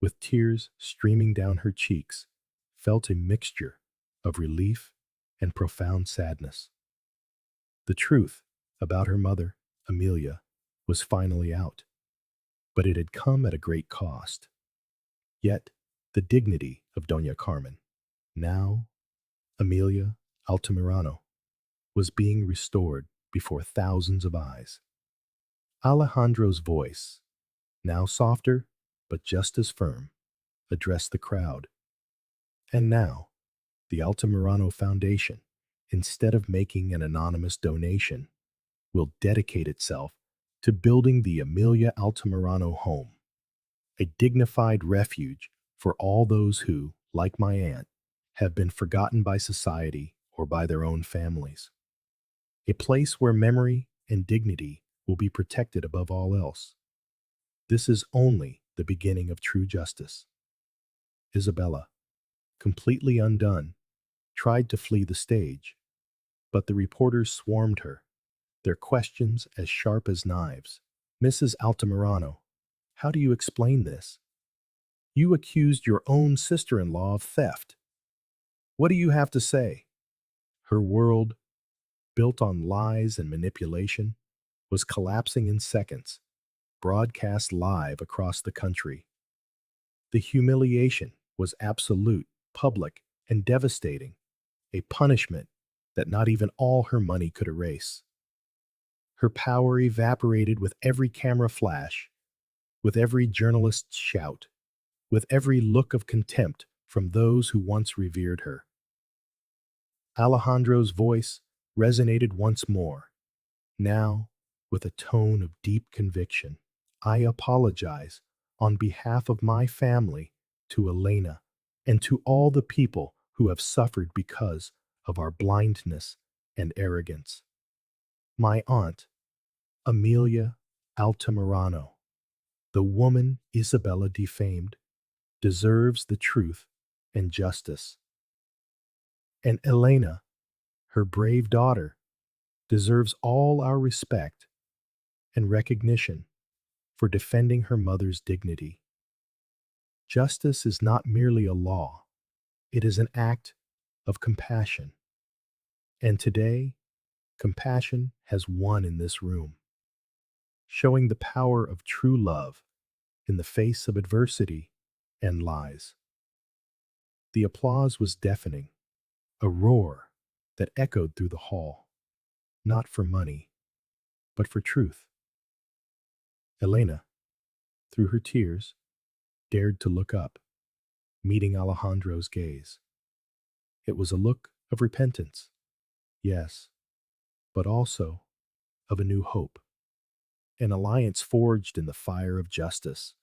With tears streaming down her cheeks, felt a mixture of relief and profound sadness. The truth about her mother, Amelia, was finally out, but it had come at a great cost. Yet, the dignity of Doña Carmen, now Amelia Altamirano, was being restored before thousands of eyes. Alejandro's voice, now softer but just as firm, addressed the crowd. And now, the Altamirano Foundation, instead of making an anonymous donation, will dedicate itself to building the Amelia Altamirano home, a dignified refuge for all those who, like my aunt, have been forgotten by society or by their own families. A place where memory and dignity will be protected above all else. This is only the beginning of true justice. Isabela, completely undone, tried to flee the stage, but the reporters swarmed her, their questions as sharp as knives. "Mrs. Altamirano, how do you explain this? You accused your own sister-in-law of theft. What do you have to say?" Her world, built on lies and manipulation, was collapsing in seconds, broadcast live across the country. The humiliation was absolute, public, and devastating, a punishment that not even all her money could erase. Her power evaporated with every camera flash, with every journalist's shout, with every look of contempt from those who once revered her. Alejandro's voice resonated once more, now with a tone of deep conviction. "I apologize on behalf of my family to Elena and to all the people who have suffered because of our blindness and arrogance. My aunt, Amelia Altamirano, the woman Isabella defamed, deserves the truth and justice. And Elena, her brave daughter, deserves all our respect and recognition for defending her mother's dignity. Justice is not merely a law, it is an act of compassion. And today, compassion has won in this room, showing the power of true love in the face of adversity and lies." The applause was deafening, a roar that echoed through the hall, not for money, but for truth. Elena, through her tears, dared to look up, meeting Alejandro's gaze. It was a look of repentance, yes, but also of a new hope, an alliance forged in the fire of justice,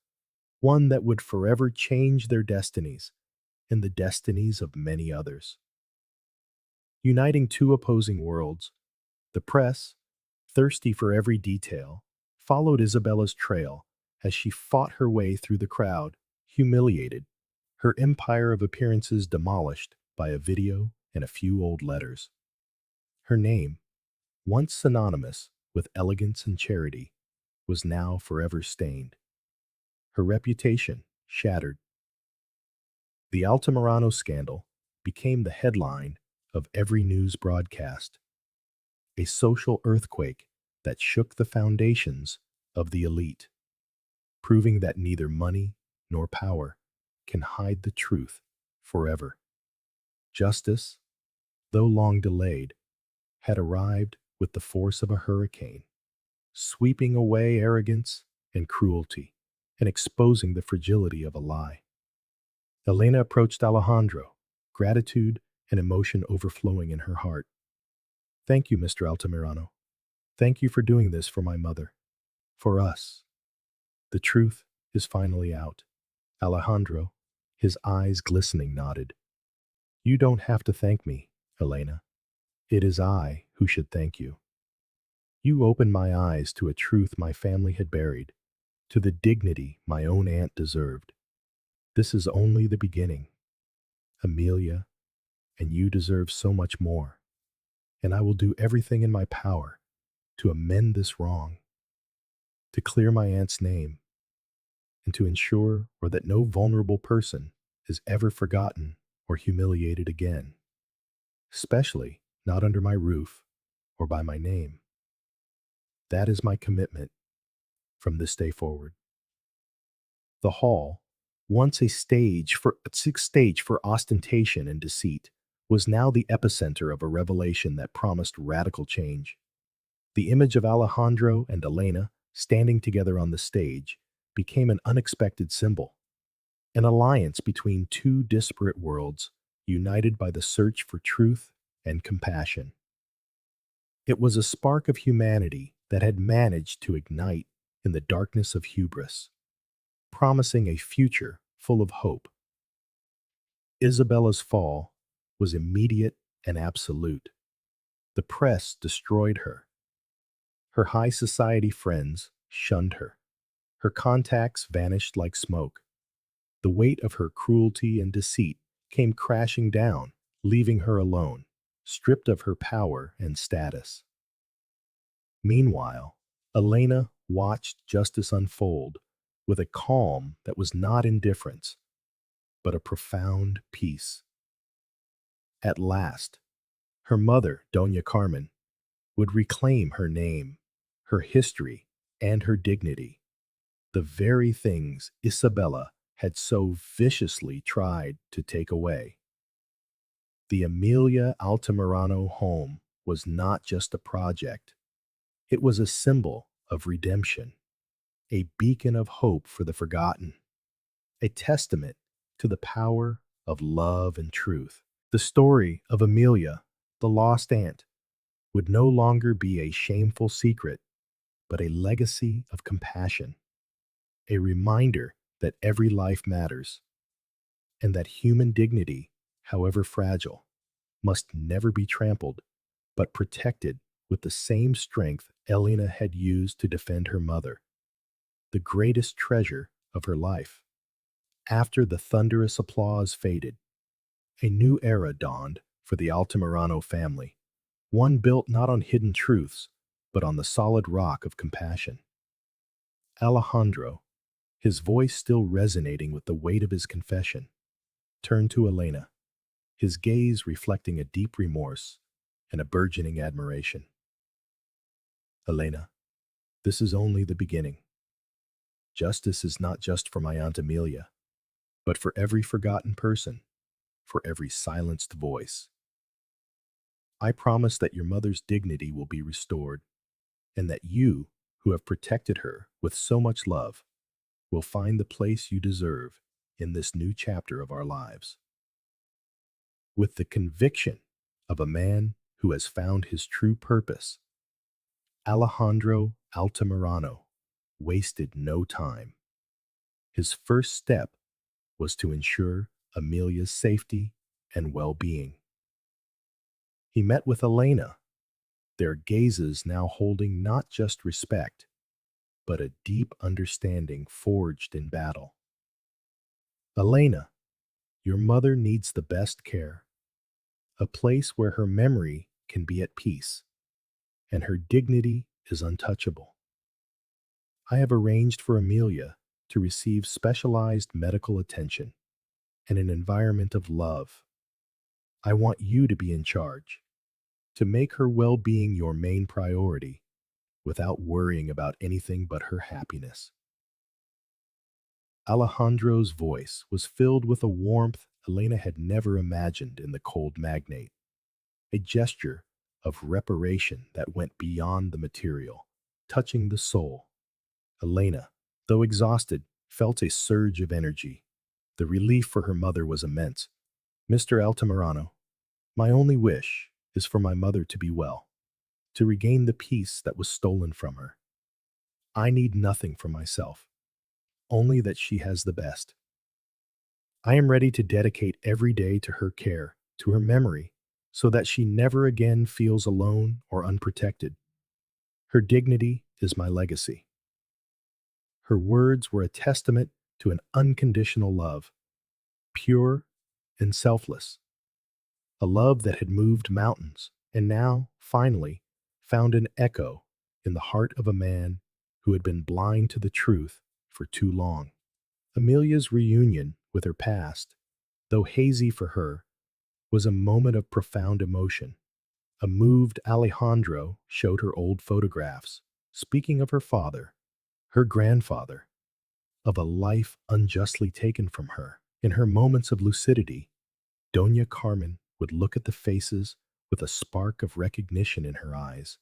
one that would forever change their destinies and the destinies of many others. Uniting two opposing worlds, the press, thirsty for every detail, followed Isabella's trail as she fought her way through the crowd, humiliated, her empire of appearances demolished by a video and a few old letters. Her name, once synonymous with elegance and charity, was now forever stained. Her reputation shattered. The Altamirano scandal became the headline of every news broadcast, a social earthquake that shook the foundations of the elite, proving that neither money nor power can hide the truth forever. Justice, though long delayed, had arrived with the force of a hurricane, sweeping away arrogance and cruelty and exposing the fragility of a lie. Elena approached Alejandro, gratitude and emotion overflowing in her heart. Thank you, Mr. Altamirano. Thank you for doing this for my mother, for us. The truth is finally out. Alejandro, his eyes glistening, nodded. You don't have to thank me, Elena. It is I who should thank you. You opened my eyes to a truth my family had buried, to the dignity my own aunt deserved. This is only the beginning. Amelia, and you deserve so much more. And I will do everything in my power to amend this wrong, to clear my aunt's name, and to ensure that no vulnerable person is ever forgotten or humiliated again, especially not under my roof or by my name. That is my commitment from this day forward. The hall, once a stage for ostentation and deceit, was now the epicenter of a revelation that promised radical change. The image of Alejandro and Elena standing together on the stage became an unexpected symbol, an alliance between two disparate worlds united by the search for truth and compassion. It was a spark of humanity that had managed to ignite in the darkness of hubris, promising a future full of hope. Isabella's fall was immediate and absolute. The press destroyed her. Her high society friends shunned her. Her contacts vanished like smoke. The weight of her cruelty and deceit came crashing down, leaving her alone, stripped of her power and status. Meanwhile, Elena watched justice unfold with a calm that was not indifference, but a profound peace. At last, her mother, Doña Carmen, would reclaim her name, her history, and her dignity, the very things Isabela had so viciously tried to take away. The Amelia Altamirano home was not just a project, it was a symbol of redemption, a beacon of hope for the forgotten, a testament to the power of love and truth. The story of Amelia, the lost aunt, would no longer be a shameful secret, but a legacy of compassion, a reminder that every life matters, and that human dignity, however fragile, must never be trampled, but protected with the same strength Elena had used to defend her mother, the greatest treasure of her life. After the thunderous applause faded, a new era dawned for the Altamirano family, one built not on hidden truths, but on the solid rock of compassion. Alejandro, his voice still resonating with the weight of his confession, turned to Elena, his gaze reflecting a deep remorse and a burgeoning admiration. Elena, this is only the beginning. Justice is not just for my Aunt Amelia, but for every forgotten person, for every silenced voice. I promise that your mother's dignity will be restored, and that you, who have protected her with so much love, will find the place you deserve in this new chapter of our lives. With the conviction of a man who has found his true purpose, Alejandro Altamirano wasted no time. His first step was to ensure Amelia's safety and well-being. He met with Elena, their gazes now holding not just respect, but a deep understanding forged in battle. Elena, your mother needs the best care, a place where her memory can be at peace, and her dignity is untouchable. I have arranged for Amelia to receive specialized medical attention and an environment of love. I want you to be in charge, to make her well-being your main priority without worrying about anything but her happiness. Alejandro's voice was filled with a warmth Elena had never imagined in the cold magnate, a gesture of reparation that went beyond the material, touching the soul. Elena, though exhausted, felt a surge of energy. The relief for her mother was immense. Mr. Altamirano, my only wish is for my mother to be well, to regain the peace that was stolen from her. I need nothing for myself, only that she has the best. I am ready to dedicate every day to her care, to her memory, so that she never again feels alone or unprotected. Her dignity is my legacy. Her words were a testament to an unconditional love, pure and selfless, a love that had moved mountains and now, finally, found an echo in the heart of a man who had been blind to the truth for too long. Amelia's reunion with her past, though hazy for her, was a moment of profound emotion. A moved Alejandro showed her old photographs, speaking of her father, her grandfather, of a life unjustly taken from her. In her moments of lucidity, Doña Carmen would look at the faces with a spark of recognition in her eyes,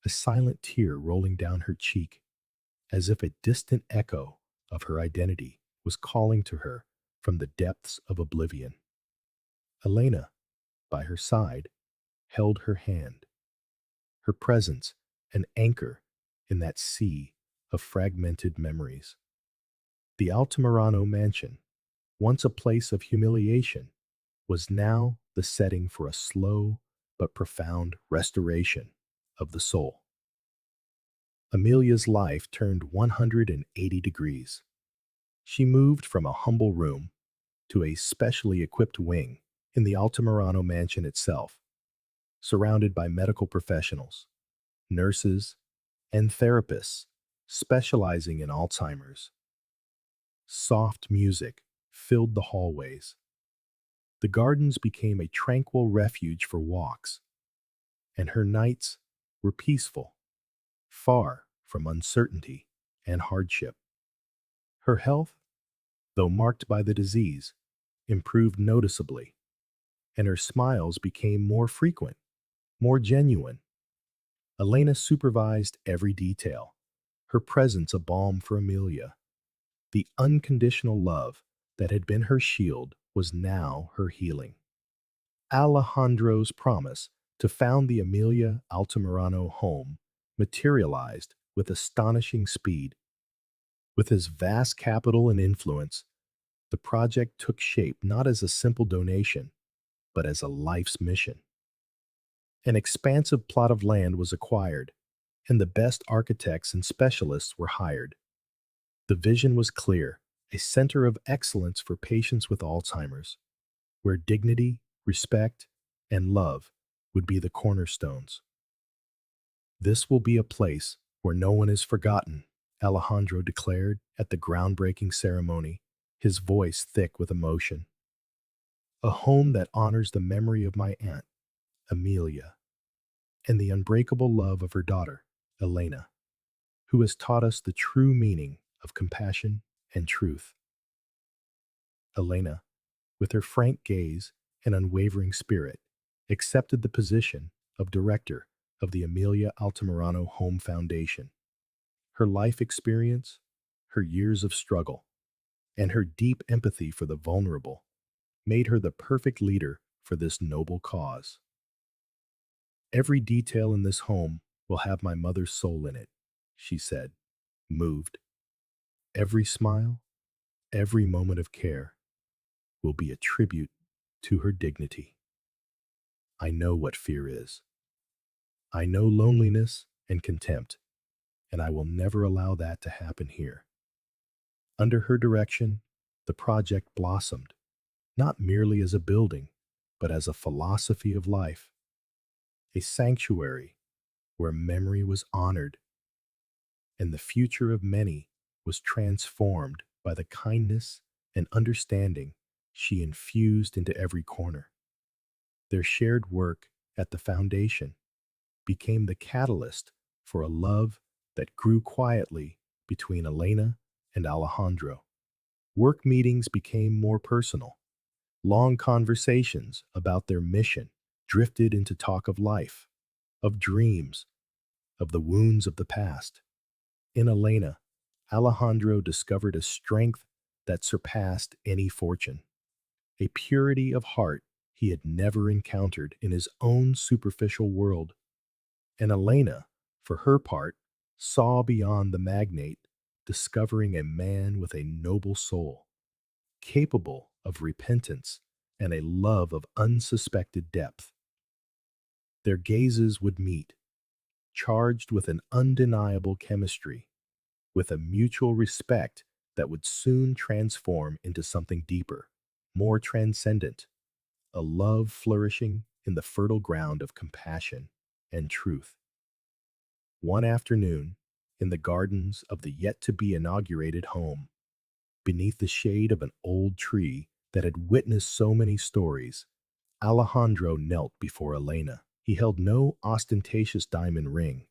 a silent tear rolling down her cheek, as if a distant echo of her identity was calling to her from the depths of oblivion. Elena, by her side, held her hand, her presence an anchor in that sea of fragmented memories. The Altamirano mansion, once a place of humiliation, was now the setting for a slow but profound restoration of the soul. Amelia's life turned 180 degrees. She moved from a humble room to a specially equipped wing in the Altamirano mansion itself, surrounded by medical professionals, nurses, and therapists specializing in Alzheimer's. Soft music filled the hallways. The gardens became a tranquil refuge for walks, and her nights were peaceful, far from uncertainty and hardship. Her health, though marked by the disease, improved noticeably, and her smiles became more frequent, more genuine. Elena supervised every detail, her presence a balm for Amelia. The unconditional love that had been her shield was now her healing. Alejandro's promise to found the Amelia Altamirano home materialized with astonishing speed. With his vast capital and influence, the project took shape not as a simple donation, but as a life's mission. An expansive plot of land was acquired, and the best architects and specialists were hired. The vision was clear, a center of excellence for patients with Alzheimer's, where dignity, respect, and love would be the cornerstones. This will be a place where no one is forgotten, Alejandro declared at the groundbreaking ceremony, his voice thick with emotion. A home that honors the memory of my aunt, Amelia, and the unbreakable love of her daughter, Elena, who has taught us the true meaning of compassion and truth. Elena, with her frank gaze and unwavering spirit, accepted the position of director of the Amelia Altamirano Home Foundation. Her life experience, her years of struggle, and her deep empathy for the vulnerable made her the perfect leader for this noble cause. Every detail in this home will have my mother's soul in it, she said, moved. Every smile, every moment of care will be a tribute to her dignity. I know what fear is. I know loneliness and contempt, and I will never allow that to happen here. Under her direction, the project blossomed, not merely as a building, but as a philosophy of life, a sanctuary where memory was honored and the future of many was transformed by the kindness and understanding she infused into every corner. Their shared work at the foundation became the catalyst for a love that grew quietly between Elena and Alejandro. Work meetings became more personal. Long conversations about their mission drifted into talk of life, of dreams, of the wounds of the past. In Elena, Alejandro discovered a strength that surpassed any fortune, a purity of heart he had never encountered in his own superficial world. And Elena, for her part, saw beyond the magnate, discovering a man with a noble soul, capable of repentance and a love of unsuspected depth. Their gazes would meet, charged with an undeniable chemistry, with a mutual respect that would soon transform into something deeper, more transcendent, a love flourishing in the fertile ground of compassion and truth. One afternoon, in the gardens of the yet to be inaugurated home, beneath the shade of an old tree that had witnessed so many stories, Alejandro knelt before Elena. He held no ostentatious diamond ring,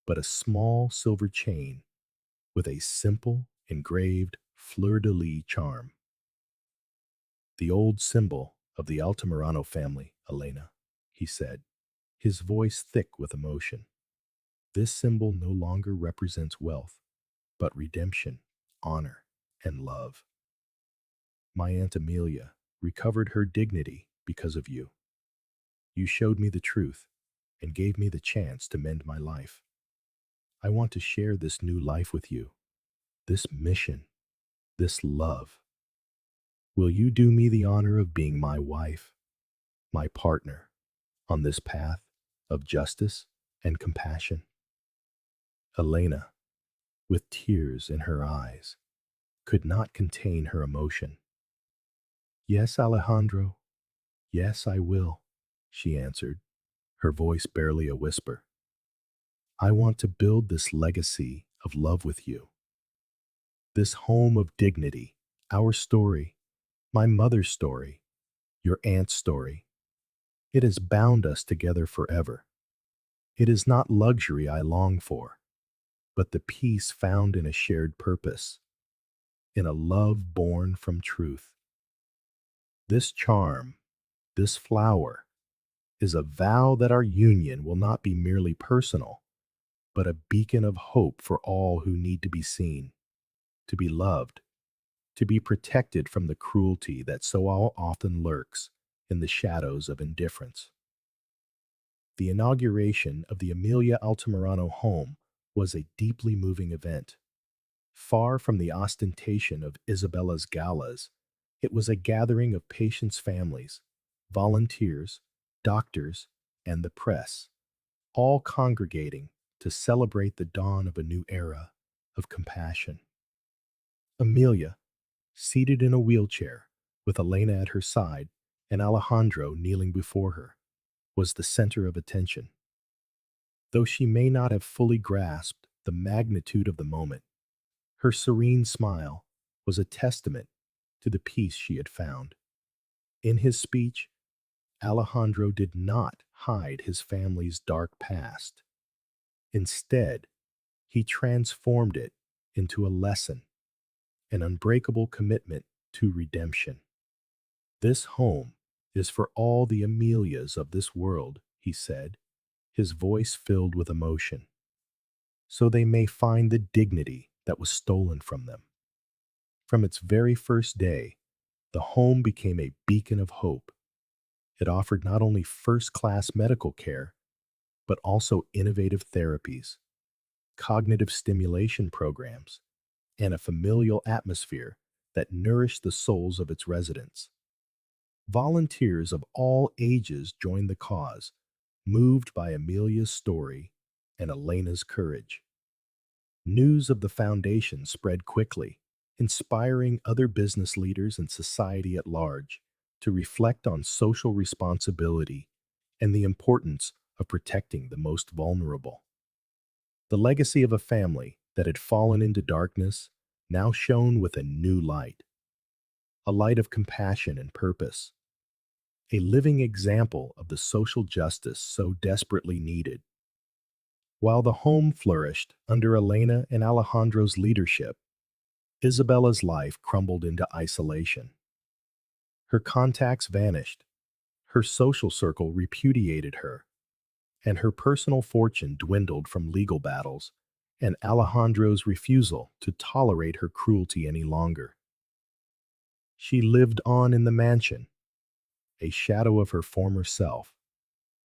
but a small silver chain with a simple, engraved fleur-de-lis charm. The old symbol of the Altamirano family, Elena, he said, his voice thick with emotion. This symbol no longer represents wealth, but redemption, honor, and love. My Aunt Amelia recovered her dignity because of you. You showed me the truth and gave me the chance to mend my life. I want to share this new life with you, this mission, this love. Will you do me the honor of being my wife, my partner, on this path of justice and compassion? Elena, with tears in her eyes, could not contain her emotion. Yes, Alejandro, yes, I will, she answered, her voice barely a whisper. I want to build this legacy of love with you, this home of dignity, our story, my mother's story, your aunt's story. It has bound us together forever. It is not luxury I long for, but the peace found in a shared purpose, in a love born from truth. This charm, this flower, is a vow that our union will not be merely personal, but a beacon of hope for all who need to be seen, to be loved, to be protected from the cruelty that so often lurks in the shadows of indifference. The inauguration of the Amelia Altamirano home was a deeply moving event. Far from the ostentation of Isabella's galas, it was a gathering of patients' families, volunteers, doctors, and the press, all congregating to celebrate the dawn of a new era of compassion. Amelia, seated in a wheelchair, with Elena at her side and Alejandro kneeling before her, was the center of attention. Though she may not have fully grasped the magnitude of the moment, her serene smile was a testament to the peace she had found. In his speech, Alejandro did not hide his family's dark past. Instead, he transformed it into a lesson, an unbreakable commitment to redemption. This home is for all the Amelias of this world, he said, his voice filled with emotion, so they may find the dignity that was stolen from them. From its very first day, the home became a beacon of hope. It offered not only first-class medical care, but also innovative therapies, cognitive stimulation programs, and a familial atmosphere that nourished the souls of its residents. Volunteers of all ages joined the cause, moved by Amelia's story and Elena's courage. News of the foundation spread quickly, inspiring other business leaders and society at large to reflect on social responsibility and the importance of protecting the most vulnerable. The legacy of a family that had fallen into darkness now shone with a new light, a light of compassion and purpose, a living example of the social justice so desperately needed. While the home flourished under Elena and Alejandro's leadership, Isabella's life crumbled into isolation. Her contacts vanished, her social circle repudiated her, and her personal fortune dwindled from legal battles and Alejandro's refusal to tolerate her cruelty any longer. She lived on in the mansion, a shadow of her former self,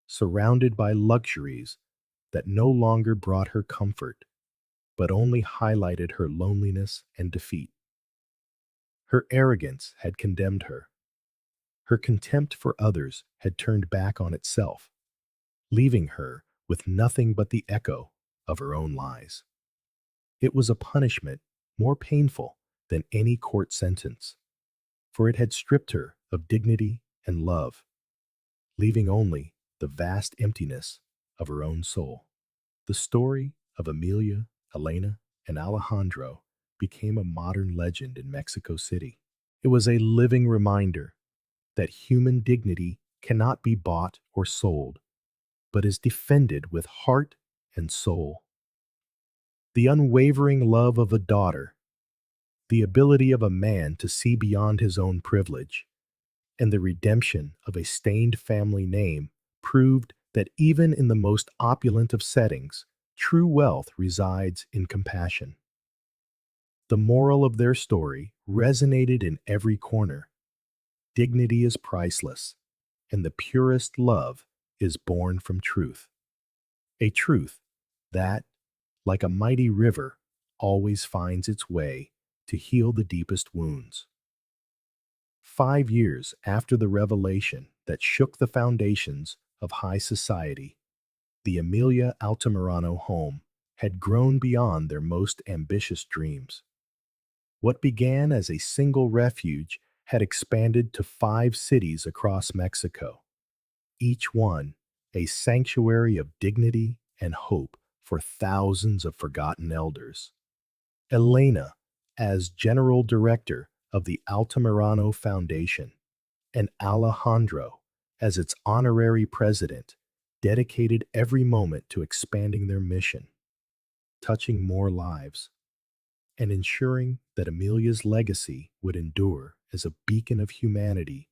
surrounded by luxuries that no longer brought her comfort, but only highlighted her loneliness and defeat. Her arrogance had condemned her. Her contempt for others had turned back on itself, leaving her with nothing but the echo of her own lies. It was a punishment more painful than any court sentence, for it had stripped her of dignity and love, leaving only the vast emptiness of her own soul. The story of Amelia, Elena, and Alejandro became a modern legend in Mexico City. It was a living reminder that human dignity cannot be bought or sold, but is defended with heart and soul. The unwavering love of a daughter, the ability of a man to see beyond his own privilege, and the redemption of a stained family name proved that even in the most opulent of settings, true wealth resides in compassion. The moral of their story resonated in every corner. Dignity is priceless, and the purest love is born from truth. A truth that, like a mighty river, always finds its way to heal the deepest wounds. 5 years after the revelation that shook the foundations of high society, the Amelia Altamirano home had grown beyond their most ambitious dreams. What began as a single refuge had expanded to 5 cities across Mexico, each one a sanctuary of dignity and hope for thousands of forgotten elders. Elena, as General Director of the Altamirano Foundation, and Alejandro, as its honorary president, dedicated every moment to expanding their mission, touching more lives, and ensuring that Amelia's legacy would endure as a beacon of humanity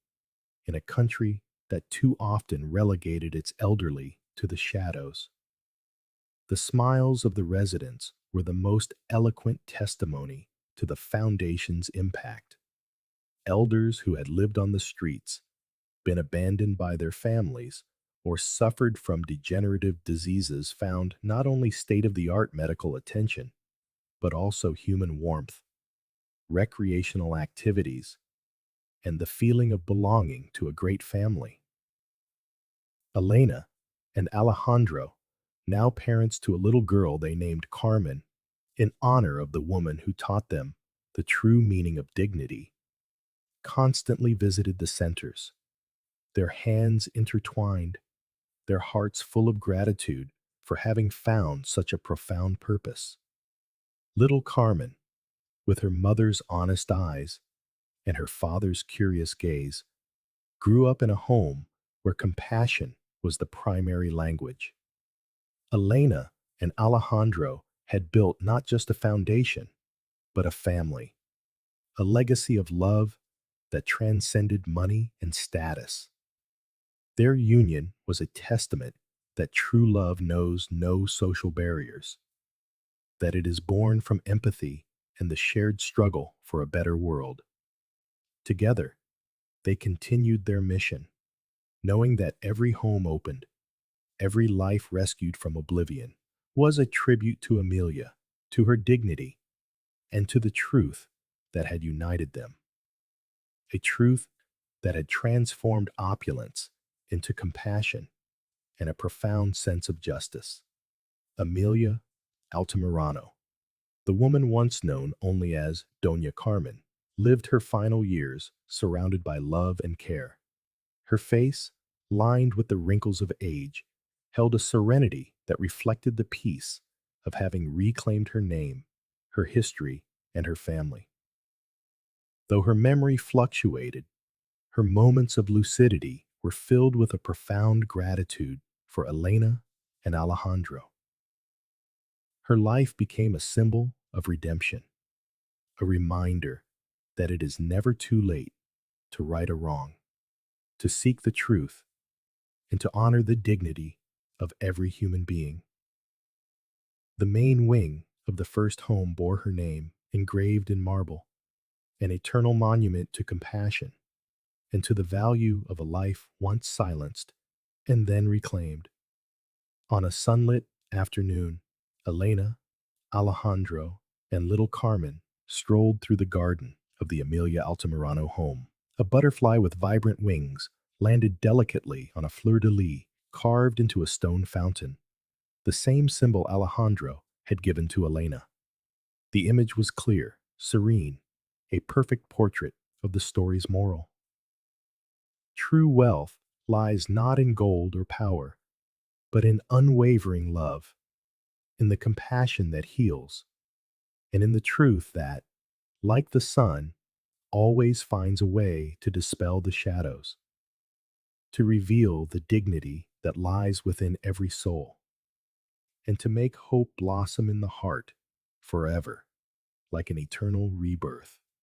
in a country that too often relegated its elderly to the shadows. The smiles of the residents were the most eloquent testimony to the foundation's impact. Elders who had lived on the streets, been abandoned by their families, or suffered from degenerative diseases found not only state-of-the-art medical attention, but also human warmth, recreational activities, and the feeling of belonging to a great family. Elena and Alejandro, now parents to a little girl they named Carmen, in honor of the woman who taught them the true meaning of dignity, constantly visited the centers, their hands intertwined, their hearts full of gratitude for having found such a profound purpose. Little Carmen, with her mother's honest eyes and her father's curious gaze, grew up in a home where compassion was the primary language. Elena and Alejandro had built not just a foundation, but a family, a legacy of love that transcended money and status. Their union was a testament that true love knows no social barriers, that it is born from empathy and the shared struggle for a better world. Together, they continued their mission, knowing that every home opened, every life rescued from oblivion, was a tribute to Amelia, to her dignity, and to the truth that had united them. A truth that had transformed opulence into compassion and a profound sense of justice. Amelia Altamirano, the woman once known only as Doña Carmen, lived her final years surrounded by love and care. Her face, lined with the wrinkles of age, held a serenity that reflected the peace of having reclaimed her name, her history, and her family. Though her memory fluctuated, her moments of lucidity were filled with a profound gratitude for Elena and Alejandro. Her life became a symbol of redemption, a reminder that it is never too late to right a wrong, to seek the truth, and to honor the dignity of every human being. The main wing of the first home bore her name, engraved in marble, an eternal monument to compassion and to the value of a life once silenced and then reclaimed. On a sunlit afternoon, Elena, Alejandro, and little Carmen strolled through the garden of the Amelia Altamirano home. A butterfly with vibrant wings landed delicately on a fleur-de-lis carved into a stone fountain, the same symbol Alejandro had given to Elena. The image was clear, serene, a perfect portrait of the story's moral. True wealth lies not in gold or power, but in unwavering love, in the compassion that heals, and in the truth that, like the sun, always finds a way to dispel the shadows, to reveal the dignity that lies within every soul, and to make hope blossom in the heart forever, like an eternal rebirth.